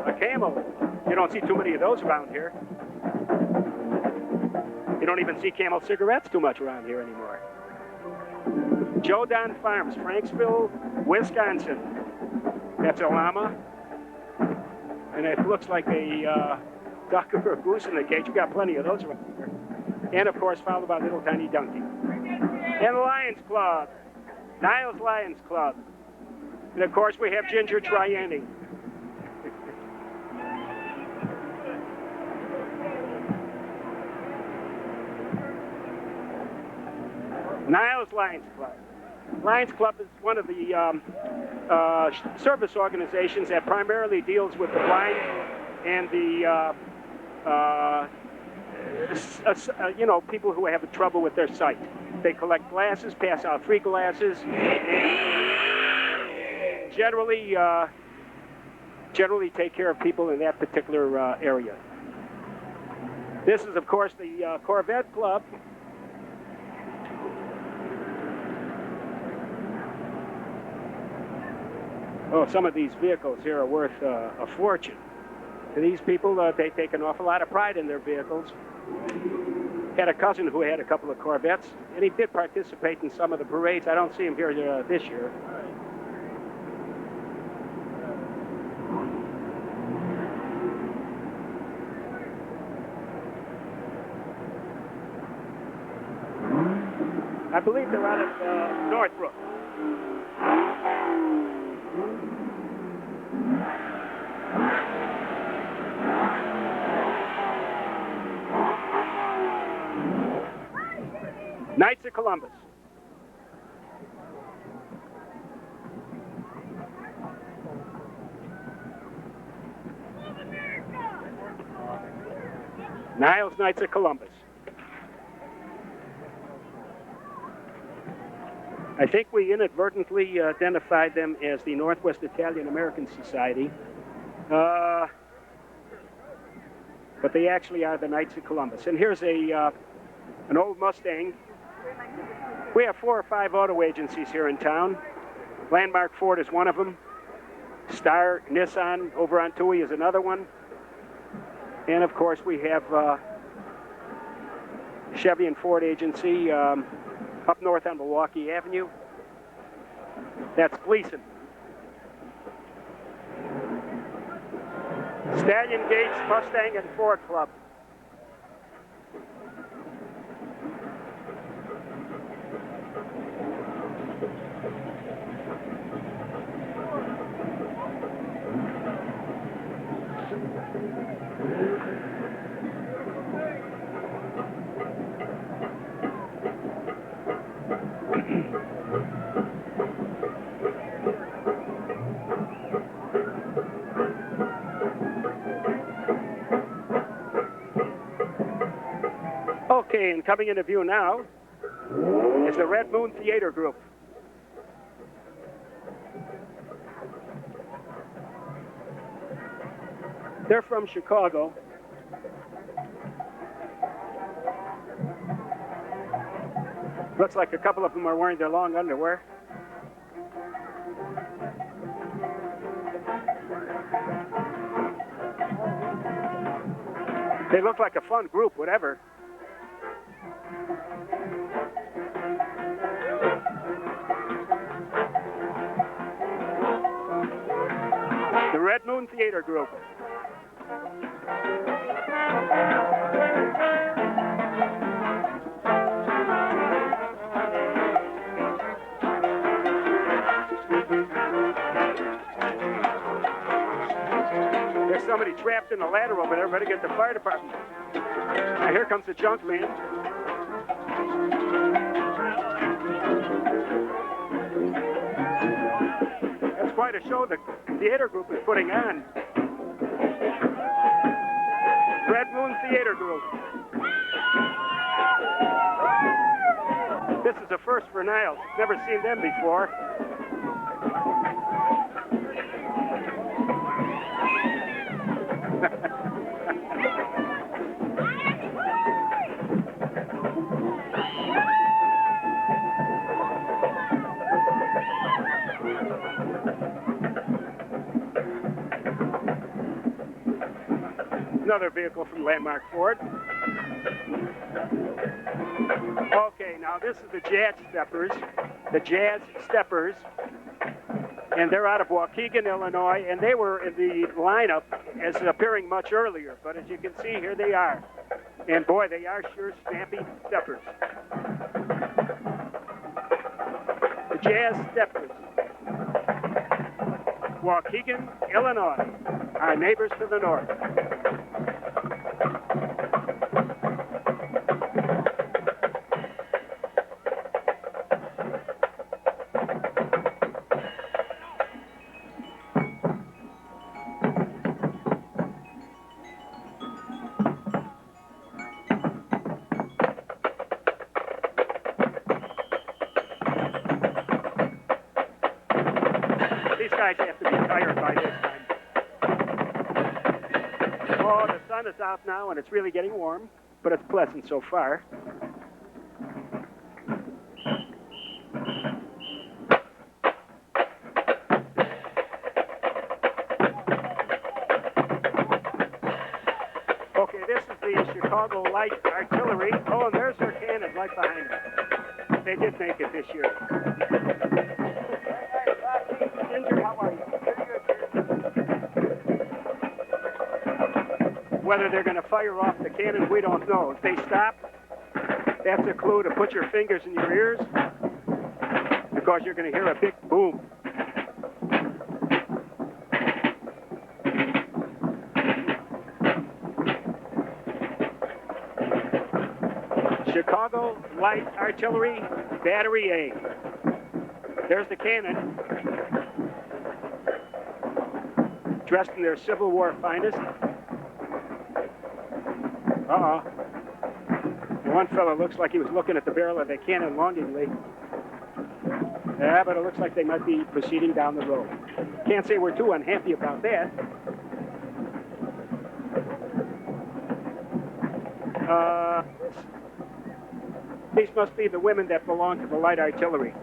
A camel. You don't see too many of those around here. You don't even see Camel cigarettes too much around here anymore. Joe Don Farms, Franksville, Wisconsin. That's a llama. And it looks like a duck or a goose in the cage. You got plenty of those around here. And of course, followed by Little Tiny Donkey. And Lions Club. Nyles Lions Club. And of course, we have Ginger Triani. Niles Lions Club. Lions Club is one of the service organizations that primarily deals with the blind and the, people who have trouble with their sight. They collect glasses, pass out free glasses, and generally take care of people in that particular area. This is, of course, the Corvette Club. Oh, some of these vehicles here are worth a fortune. To these people, they take an awful lot of pride in their vehicles. Had a cousin who had a couple of Corvettes, and he did participate in some of the parades. I don't see him here this year. I believe they're out of Northbrook. Knights of Columbus. Niles Knights of Columbus. I think we inadvertently identified them as the Northwest Italian American Society, but they actually are the Knights of Columbus. And here's an old Mustang. We have 4 or 5 auto agencies here in town. Landmark Ford is one of them. Star Nissan over on Tui is another one. And of course we have Chevy and Ford agency up north on Milwaukee Avenue. That's Gleason. Stallion Gates, Mustang, and Ford Club. Okay, and coming into view now is the Red Moon Theater Group. They're from Chicago. Looks like a couple of them are wearing their long underwear. They look like a fun group, whatever. The Red Moon Theater Group. There's somebody trapped in a ladder over there. Better get the fire department. Now here comes the junk man. That's quite a show the theater group is putting on. Red Moon Theater Group. This is a first for Nyles. Never seen them before. Another vehicle from Landmark Ford. Okay, now this is the Jazz Steppers. The Jazz Steppers. And they're out of Waukegan, Illinois, and they were in the lineup as appearing much earlier. But as you can see, here they are. And boy, they are sure snappy steppers. The Jazz Steppers. Waukegan, Illinois. Our neighbors to the north. These guys have to be tired by this time. Oh, the sun is out now, and it's really getting warm, but it's pleasant so far. the Chicago Light Artillery. Oh, and there's their cannon right behind them. They did make it this year. Ginger, how are you? Whether they're going to fire off the cannon, we don't know. If they stop, that's a clue to put your fingers in your ears, because you're going to hear a big boom. Chicago Light Artillery, Battery A. There's the cannon, dressed in their Civil War finest. Uh-oh. One fellow looks like he was looking at the barrel of the cannon longingly. Yeah, but it looks like they might be proceeding down the road. Can't say we're too unhappy about that. These must be the women that belong to the light artillery.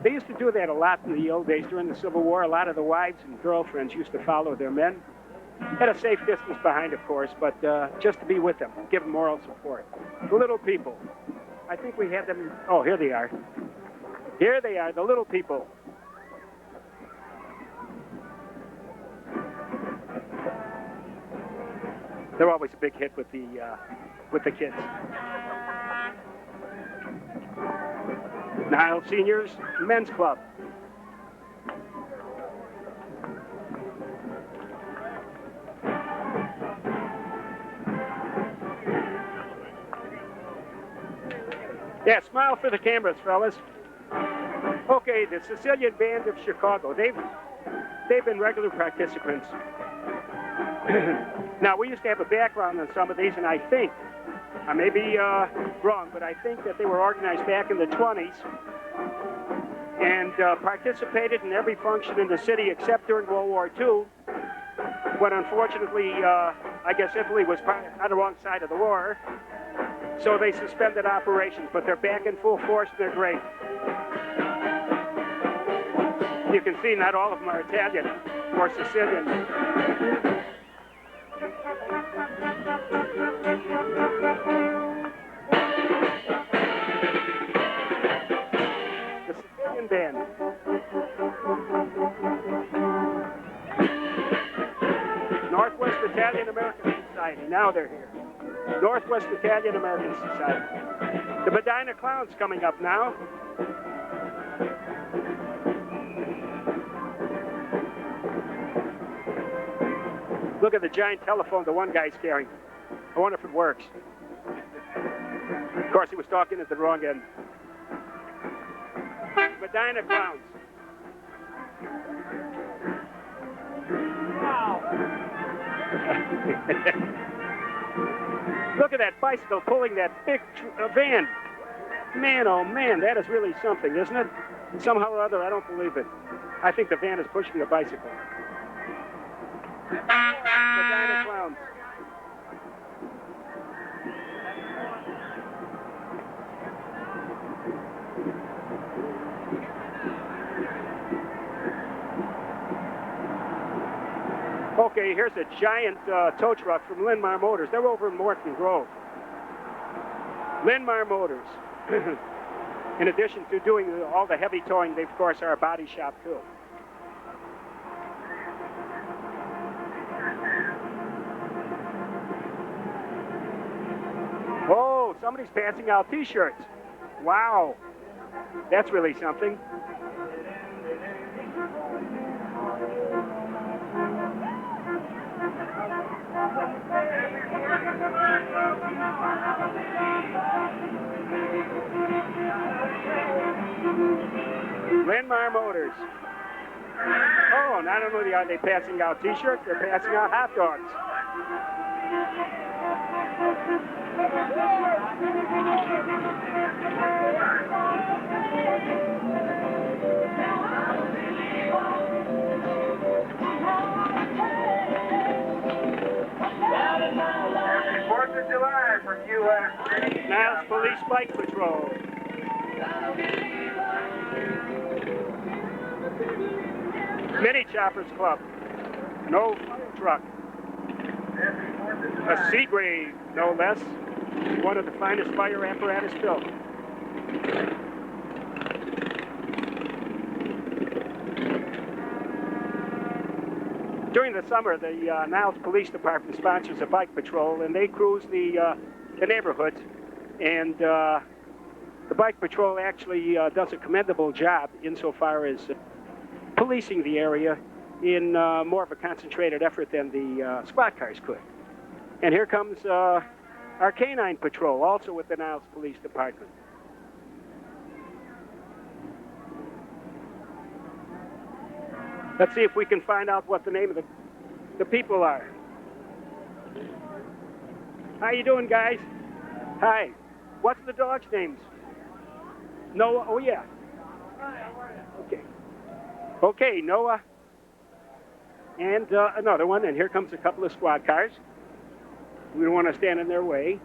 They used to do that a lot in the old days during the Civil War. A lot of the wives and girlfriends used to follow their men. At a safe distance behind, of course, but just to be with them, give them moral support. The little people. I think we had them. Oh, here they are. Here they are, the little people. They're always a big hit with the kids. Nile Seniors Men's Club. Yeah, smile for the cameras, fellas. Okay, the Sicilian Band of Chicago. They've been regular participants. Now, we used to have a background on some of these, and I think, I may be wrong, but I think that they were organized back in the 20s and participated in every function in the city except during World War II, when unfortunately, I guess Italy was on the wrong side of the war, so they suspended operations, but they're back in full force and they're great. You can see not all of them are Italian or Sicilian. The Sicilian Band. Northwest Italian American Society. Now they're here. Northwest Italian American Society. The Medina Clowns coming up now. Look at the giant telephone the one guy's carrying. I wonder if it works. Of course, he was talking at the wrong end. Medina Clowns. Wow. Look at that bicycle pulling that big van. Man, oh man, that is really something, isn't it? Somehow or other, I don't believe it. I think the van is pushing the bicycle. Medina Clowns. Okay, here's a giant tow truck from Linmar Motors. They're over in Morton Grove. Linmar Motors. In addition to doing all the heavy towing, they, of course, are a body shop, too. Oh, somebody's passing out T-shirts. Wow. That's really something. Linmar Motors. Oh, not only are they passing out T-shirts, they're passing out hot dogs. Happy 4th of July from U.S. Niles Police Bike Patrol. Mini Choppers Club. No fire truck. A Seagrave, no less. One of the finest fire apparatus built. During the summer, the Niles Police Department sponsors a bike patrol, and they cruise the neighborhoods. And the bike patrol actually does a commendable job insofar as policing the area in more of a concentrated effort than the squad cars could. And here comes our canine patrol, also with the Niles Police Department. Let's see if we can find out what the name of the people are. How you doing, guys? Hi. What's the dogs' names? Noah? Oh, yeah. Okay. Okay, Noah. And another one, and here comes a couple of squad cars. We don't want to stand in their way.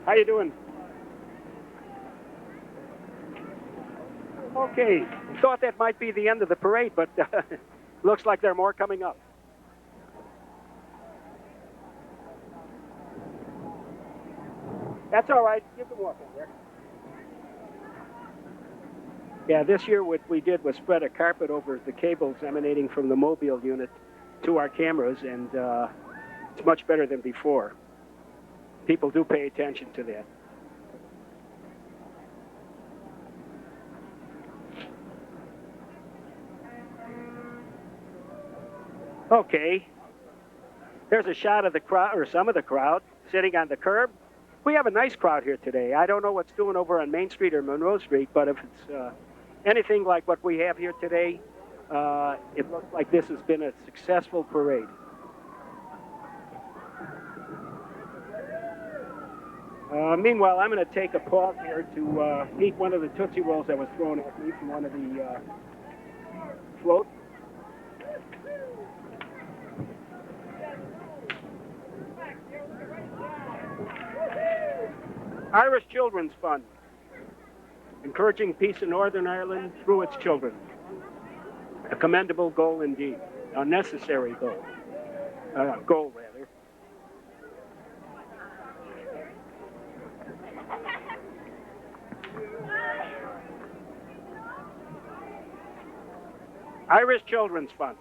How you doing? Okay, thought that might be the end of the parade, but looks like there are more coming up. That's all right. You can walk in there. Yeah, this year what we did was spread a carpet over the cables emanating from the mobile unit to our cameras, and it's much better than before. People do pay attention to that. Okay, there's a shot of the crowd, or some of the crowd, sitting on the curb. We have a nice crowd here today. I don't know what's doing over on Main Street or Monroe Street, but if it's anything like what we have here today, it looks like this has been a successful parade. Meanwhile, I'm going to take a pause here to eat one of the Tootsie Rolls that was thrown at me from one of the floats. Irish Children's Fund, encouraging peace in Northern Ireland through its children. A commendable goal indeed, a necessary goal. Goal, rather. Irish Children's Fund.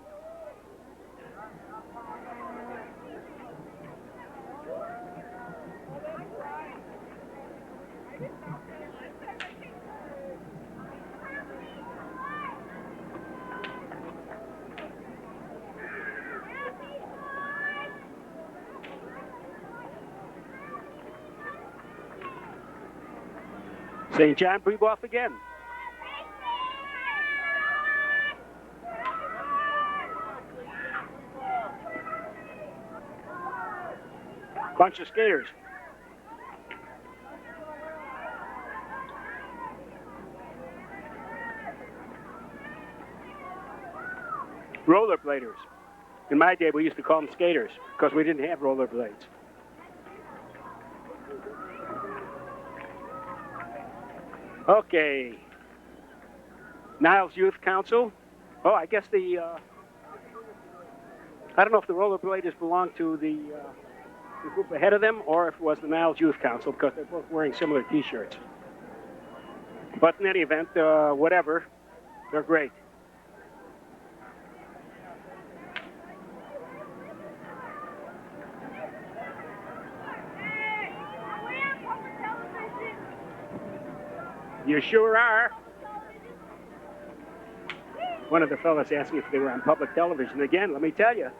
St. John, breathe off again. Bunch of skaters. Rollerbladers. In my day, we used to call them skaters because we didn't have rollerblades. Okay. Niles Youth Council. Oh, I guess the, I don't know if the rollerbladers belong to the group ahead of them or if it was the Niles Youth Council because they're both wearing similar T-shirts. But in any event, whatever, they're great. You sure are. One of the fellas asked me if they were on public television. Again, let me tell you,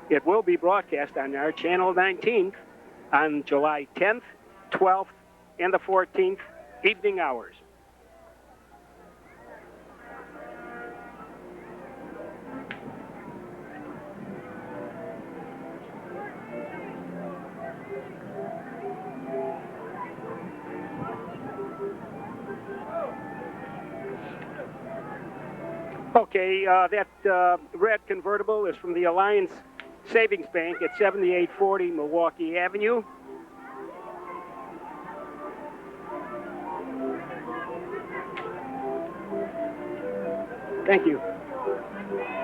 it will be broadcast on our Channel 19 on July 10th, 12th, and the 14th, evening hours. Okay, that red convertible is from the Alliance Savings Bank at 7840 Milwaukee Avenue. Thank you.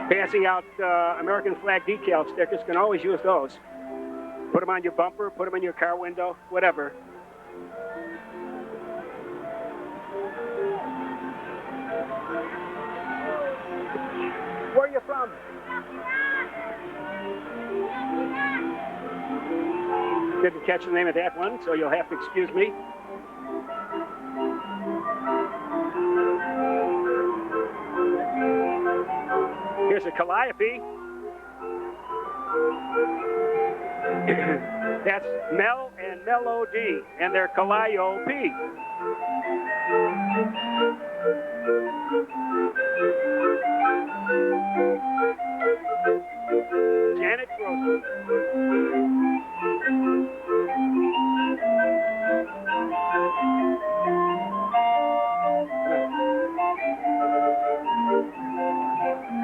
Passing out American flag decal stickers. Can always use those. Put them on your bumper, put them in your car window, whatever. Where are you from? Didn't catch the name of that one, so you'll have to excuse me. Here's a calliope. That's Mel and Melody, and they're calliope. Janet Grossman.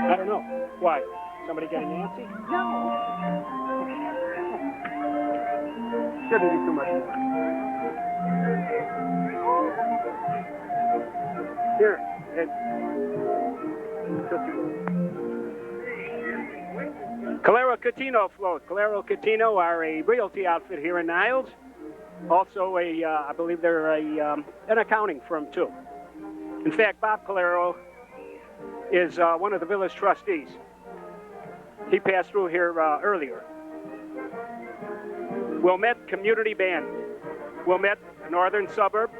I don't know. Why? Somebody getting antsy? No. Shouldn't be too much more. Here. Calero Catino float. Calero Catino are a realty outfit here in Niles. Also I believe they're an accounting firm too. In fact, Bob Calero is one of the village trustees. He passed through here earlier. Wilmette Community Band. Wilmette, a northern suburb.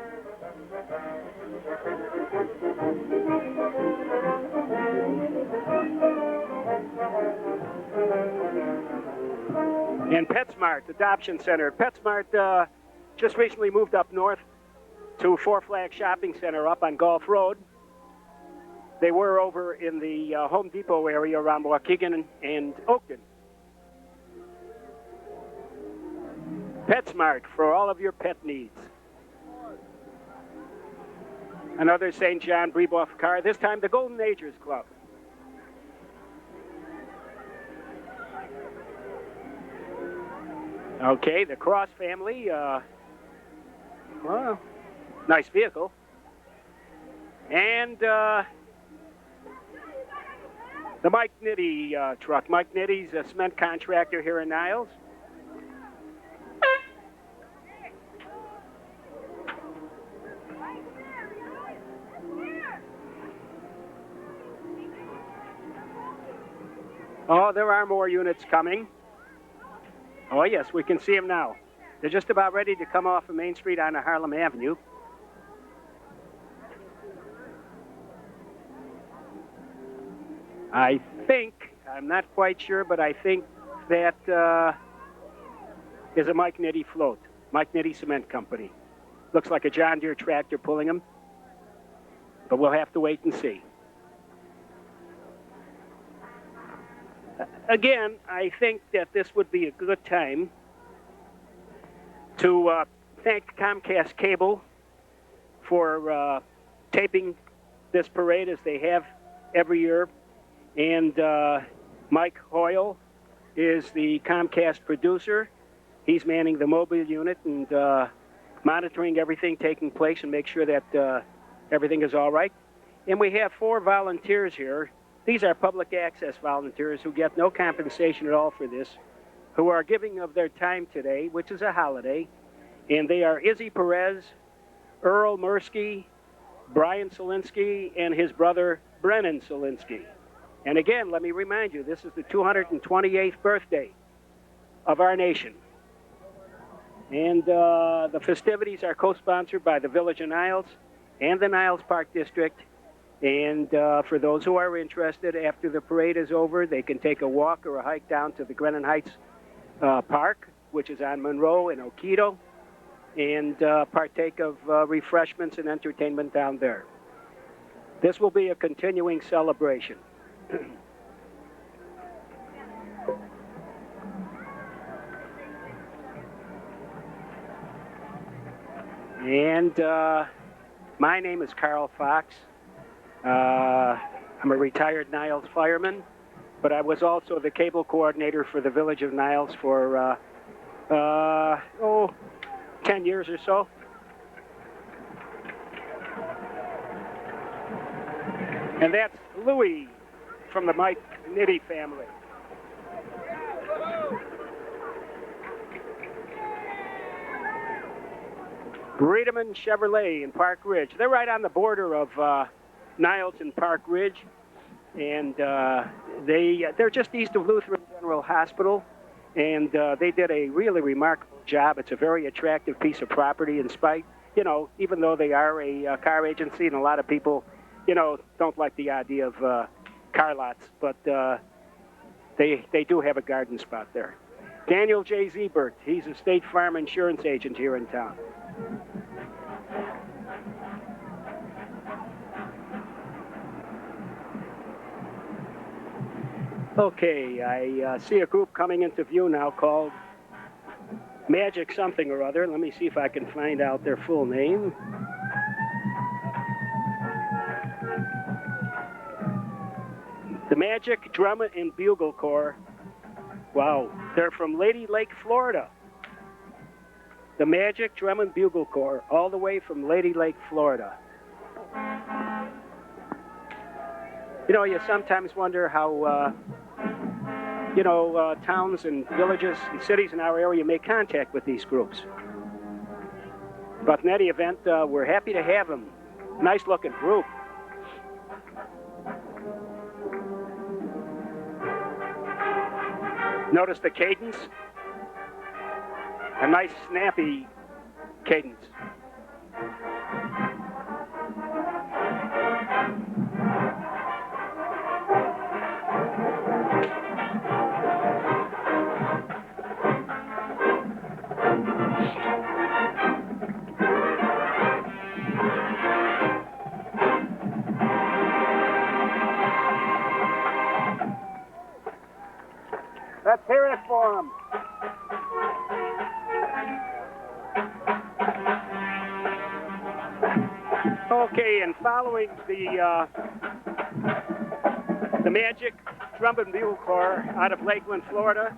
And Petsmart Adoption Center. Petsmart just recently moved up north to Four Flags Shopping Center up on Gulf Road. They were over in the Home Depot area around Waukegan and Oakton. Petsmart for all of your pet needs. Another St. John Breeboff car, this time the Golden Agers Club. Okay, the Cross family, well, nice vehicle. And the Mike Nitty truck. Mike Nitty's a cement contractor here in Niles. Oh, there are more units coming. Oh, yes, we can see them now. They're just about ready to come off of Main Street onto Harlem Avenue. I think, I'm not quite sure, but I think that is a Mike Nitty float. Mike Nitty Cement Company. Looks like a John Deere tractor pulling them, but we'll have to wait and see. Again, I think that this would be a good time to thank Comcast Cable for taping this parade as they have every year. And Mike Hoyle is the Comcast producer. He's manning the mobile unit and monitoring everything taking place and make sure that everything is all right. And we have 4 volunteers here. These are public access volunteers who get no compensation at all for this, who are giving of their time today, which is a holiday. And they are Izzy Perez, Earl Mursky, Brian Solinsky, and his brother Brennan Solinsky. And again, let me remind you, this is the 228th birthday of our nation. And the festivities are co-sponsored by the Village of Niles and the Niles Park District. And for those who are interested, after the parade is over, they can take a walk or a hike down to the Grennan Heights Park, which is on Monroe and Oquito, and partake of refreshments and entertainment down there. This will be a continuing celebration. And my name is Carl Fox. I'm a retired Niles fireman, but I was also the cable coordinator for the Village of Niles for 10 years or so. And that's Louis from the Mike Nitty family. Regiment Chevrolet in Park Ridge. They're right on the border of Niles and Park Ridge, and they're just east of Lutheran General Hospital, and they did a really remarkable job. It's a very attractive piece of property, in spite, even though they are a car agency, and a lot of people, don't like the idea of car lots, but they do have a garden spot there. Daniel J. Ziebert, he's a State Farm insurance agent here in town. Okay, I see a group coming into view now called Magic something or other. Let me see if I can find out their full name. The Magic Drum and Bugle Corps. Wow, they're from Lady Lake, Florida. The Magic Drum and Bugle Corps, all the way from Lady Lake, Florida. You sometimes wonder how, towns and villages and cities in our area make contact with these groups. But in any event, we're happy to have them. Nice looking group. Notice the cadence? A nice snappy cadence. Let's hear it for them. Okay, and following the Magic Drum and Bugle Corps out of Lakeland, Florida,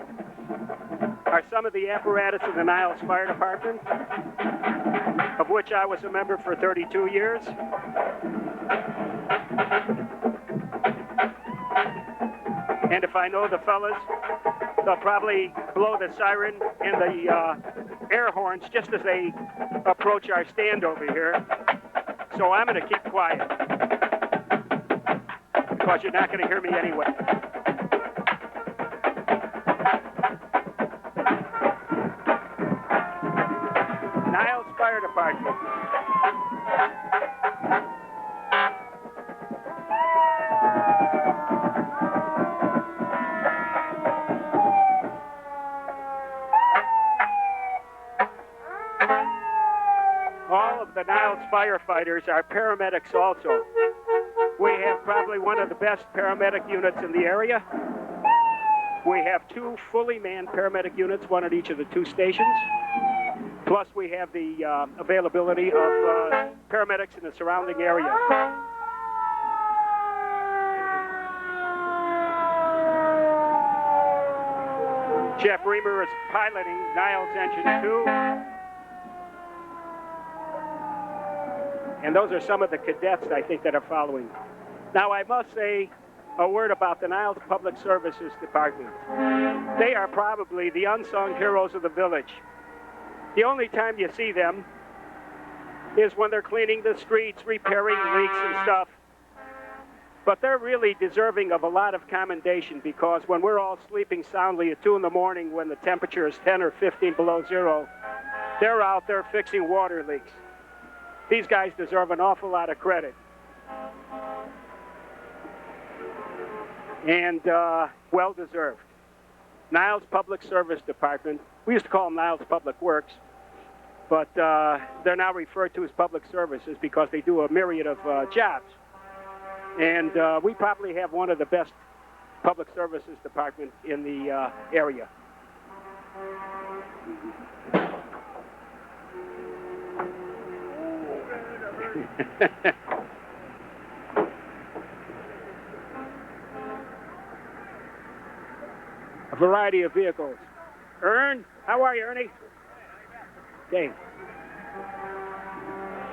are some of the apparatus of the Niles Fire Department, of which I was a member for 32 years. And if I know the fellas, they'll probably blow the siren and the air horns just as they approach our stand over here. So I'm going to keep quiet, because you're not going to hear me anyway. Niles Fire Department. All of the Niles firefighters are paramedics also. We have probably one of the best paramedic units in the area. We have 2 fully manned paramedic units, one at each of the 2 stations. Plus we have the availability of paramedics in the surrounding area. Jeff Reamer is piloting Niles Engine 2. And those are some of the cadets, I think, that are following. Now, I must say a word about the Niles Public Services Department. They are probably the unsung heroes of the village. The only time you see them is when they're cleaning the streets, repairing leaks and stuff. But they're really deserving of a lot of commendation, because when we're all sleeping soundly at 2 in the morning when the temperature is 10 or 15 below zero, they're out there fixing water leaks. These guys deserve an awful lot of credit. And well-deserved. Niles Public Service Department, we used to call them Niles Public Works, but they're now referred to as Public Services because they do a myriad of jobs. And we probably have one of the best public services departments in the area. A variety of vehicles. Ern, how are you, Ernie? Okay.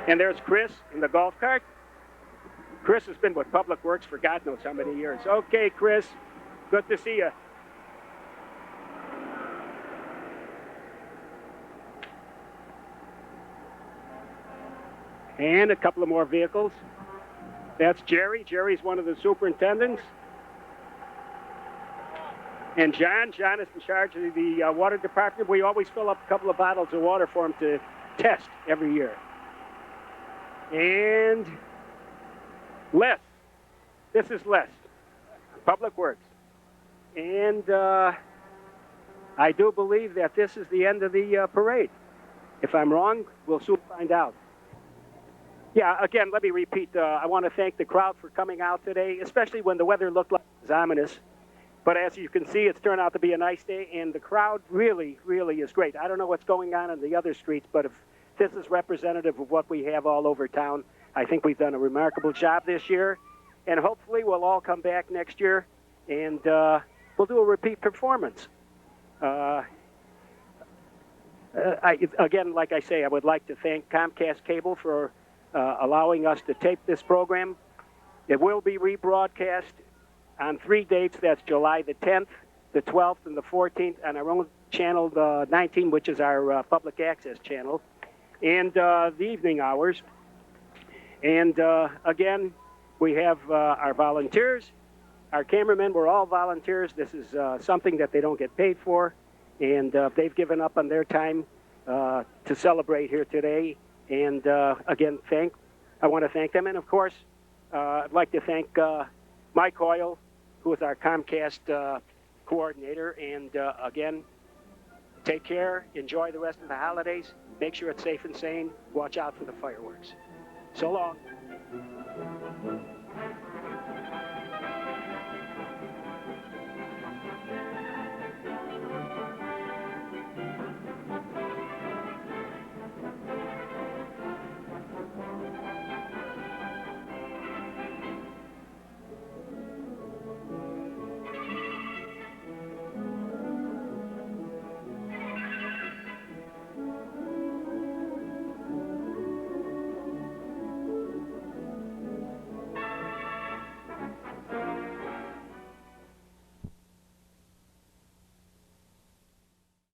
And there's Chris in the golf cart. Chris has been with Public Works for God knows how many years. Okay, Chris, good to see you. And a couple of more vehicles. That's Jerry. Jerry's one of the superintendents. And John is in charge of the water department. We always fill up a couple of bottles of water for him to test every year. And Les. This is Les, Public Works. And I do believe that this is the end of the parade. If I'm wrong, we'll soon find out. Yeah, again, let me repeat. I want to thank the crowd for coming out today, especially when the weather looked like it was ominous. But as you can see, it's turned out to be a nice day, and the crowd really, really is great. I don't know what's going on in the other streets, but if this is representative of what we have all over town, I think we've done a remarkable job this year. And hopefully we'll all come back next year, and we'll do a repeat performance. Again, like I say, I would like to thank Comcast Cable for allowing us to tape this program. It will be rebroadcast on 3 dates. That's July the 10th, the 12th, and the 14th on our own channel 19, which is our public access channel, and the evening hours. And again, we have our volunteers. Our cameramen were all volunteers. This is something that they don't get paid for, and they've given up on their time to celebrate here today. And again, I want to thank them. And of course, I'd like to thank Mike Hoyle, who is our Comcast coordinator. And again, take care. Enjoy the rest of the holidays. Make sure it's safe and sane. Watch out for the fireworks. So long.